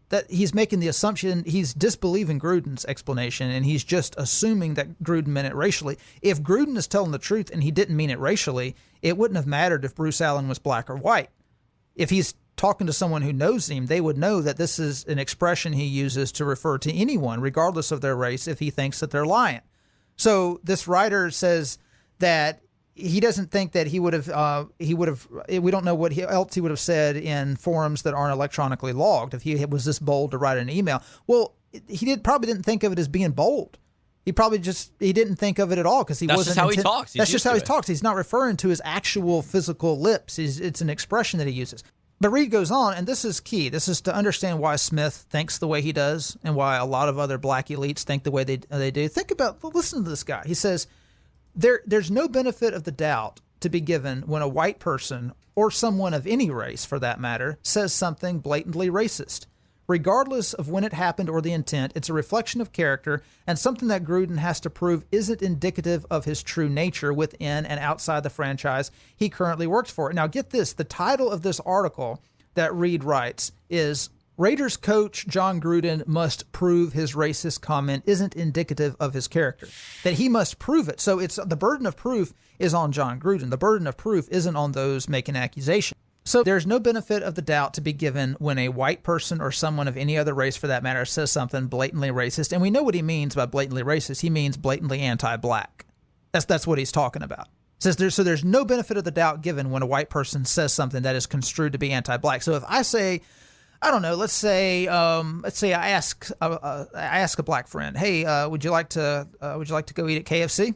That he's making the assumption, he's disbelieving Gruden's explanation, and he's just assuming that Gruden meant it racially. If Gruden is telling the truth and he didn't mean it racially, it wouldn't have mattered if Bruce Allen was black or white. If he's talking to someone who knows him, they would know that this is an expression he uses to refer to anyone, regardless of their race, if he thinks that they're lying. So this writer says that he doesn't think that he would have, we don't know what else he would have said in forums that aren't electronically logged if he was this bold to write an email. Well, he probably didn't think of it as being bold. He didn't think of it at all because That's just how he talks. That's just how he talks. He's not referring to his actual physical lips. It's an expression that he uses. But Reed goes on, and this is key. This is to understand why Smith thinks the way he does and why a lot of other black elites think the way they do. Listen to this guy. He says, there's no benefit of the doubt to be given when a white person, or someone of any race for that matter, says something blatantly racist. Regardless of when it happened or the intent, it's a reflection of character and something that Gruden has to prove isn't indicative of his true nature within and outside the franchise he currently works for. Now, get this. The title of this article that Reed writes is Raiders coach Jon Gruden must prove his racist comment isn't indicative of his character, that he must prove it. So it's the burden of proof is on Jon Gruden. The burden of proof isn't on those making accusations. So there's no benefit of the doubt to be given when a white person or someone of any other race for that matter says something blatantly racist. And we know what he means by blatantly racist. He means blatantly anti-black. That's what he's talking about. So there's no benefit of the doubt given when a white person says something that is construed to be anti-black. So if I say, I don't know, let's say I ask a black friend, hey, would you like to go eat at KFC?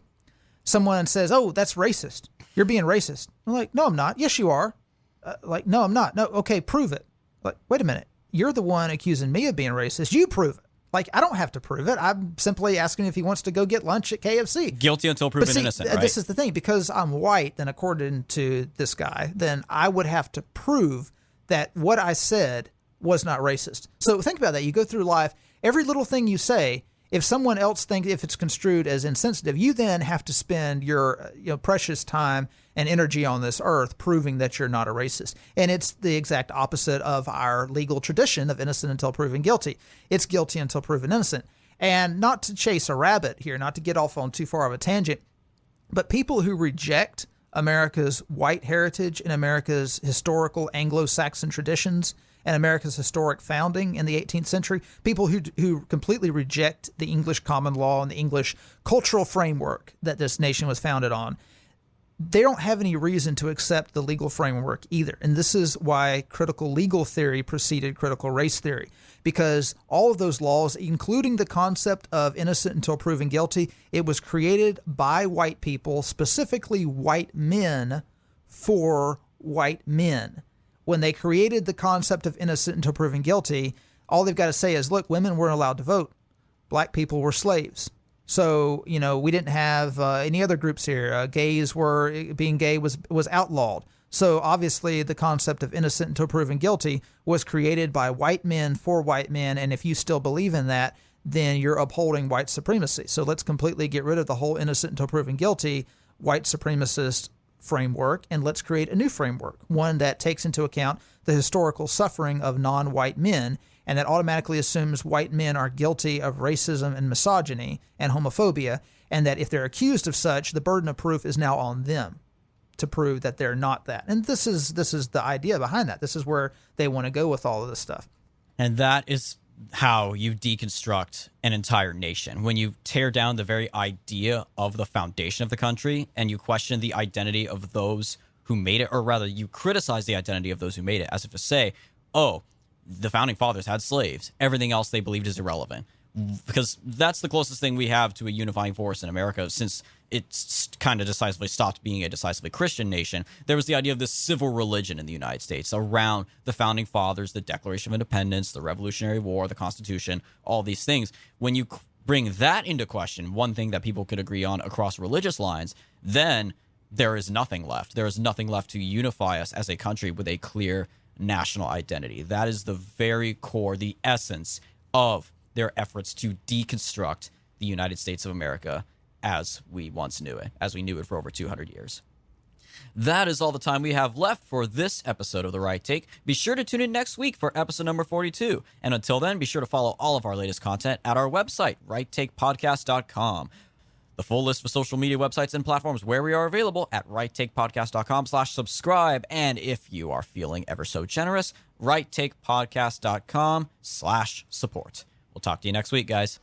Someone says, oh, that's racist. You're being racist. I'm like, no, I'm not. Yes, you are. No, I'm not. No, okay, prove it. Like, wait a minute. You're the one accusing me of being racist. You prove it. Like, I don't have to prove it. I'm simply asking if he wants to go get lunch at KFC. Guilty until proven innocent, right? This is the thing. Because I'm white, then according to this guy, then I would have to prove that what I said was not racist. So think about that. You go through life, every little thing you say, if someone else thinks if it's construed as insensitive, you then have to spend your precious time and energy on this earth proving that you're not a racist. And it's the exact opposite of our legal tradition of innocent until proven guilty. It's guilty until proven innocent. And not to chase a rabbit here, not to get off on too far of a tangent, but people who reject America's white heritage and America's historical Anglo-Saxon traditions and America's historic founding in the 18th century, people who completely reject the English common law and the English cultural framework that this nation was founded on, they don't have any reason to accept the legal framework either. And this is why critical legal theory preceded critical race theory, because all of those laws, including the concept of innocent until proven guilty, it was created by white people, specifically white men, for white men. When they created the concept of innocent until proven guilty, all they've got to say is, look, women weren't allowed to vote. Black people were slaves. So, we didn't have any other groups here. Being gay was outlawed. So obviously the concept of innocent until proven guilty was created by white men for white men. And if you still believe in that, then you're upholding white supremacy. So let's completely get rid of the whole innocent until proven guilty white supremacist framework, and let's create a new framework, one that takes into account the historical suffering of non-white men, and that automatically assumes white men are guilty of racism and misogyny and homophobia, and that if they're accused of such, the burden of proof is now on them to prove that they're not that. And this is the idea behind that. This is where they want to go with all of this stuff. And that is how you deconstruct an entire nation. When you tear down the very idea of the foundation of the country and you question the identity of those who made it, or rather you criticize the identity of those who made it, as if to say, oh, the founding fathers had slaves. Everything else they believed is irrelevant. Because that's the closest thing we have to a unifying force in America since it's kind of decisively stopped being a decisively Christian nation. There was the idea of this civil religion in the United States around the founding fathers, the Declaration of Independence, the Revolutionary War, the Constitution, all these things. When you bring that into question, one thing that people could agree on across religious lines, then there is nothing left. There is nothing left to unify us as a country with a clear national identity. That is the very core, the essence of their efforts to deconstruct the United States of America as we once knew it, as we knew it for over 200 years. That is all the time we have left for this episode of The Right Take. Be sure to tune in next week for episode number 42. And until then, be sure to follow all of our latest content at our website, righttakepodcast.com. The full list of social media websites and platforms where we are available at righttakepodcast.com/subscribe. And if you are feeling ever so generous, righttakepodcast.com/support. We'll talk to you next week, guys.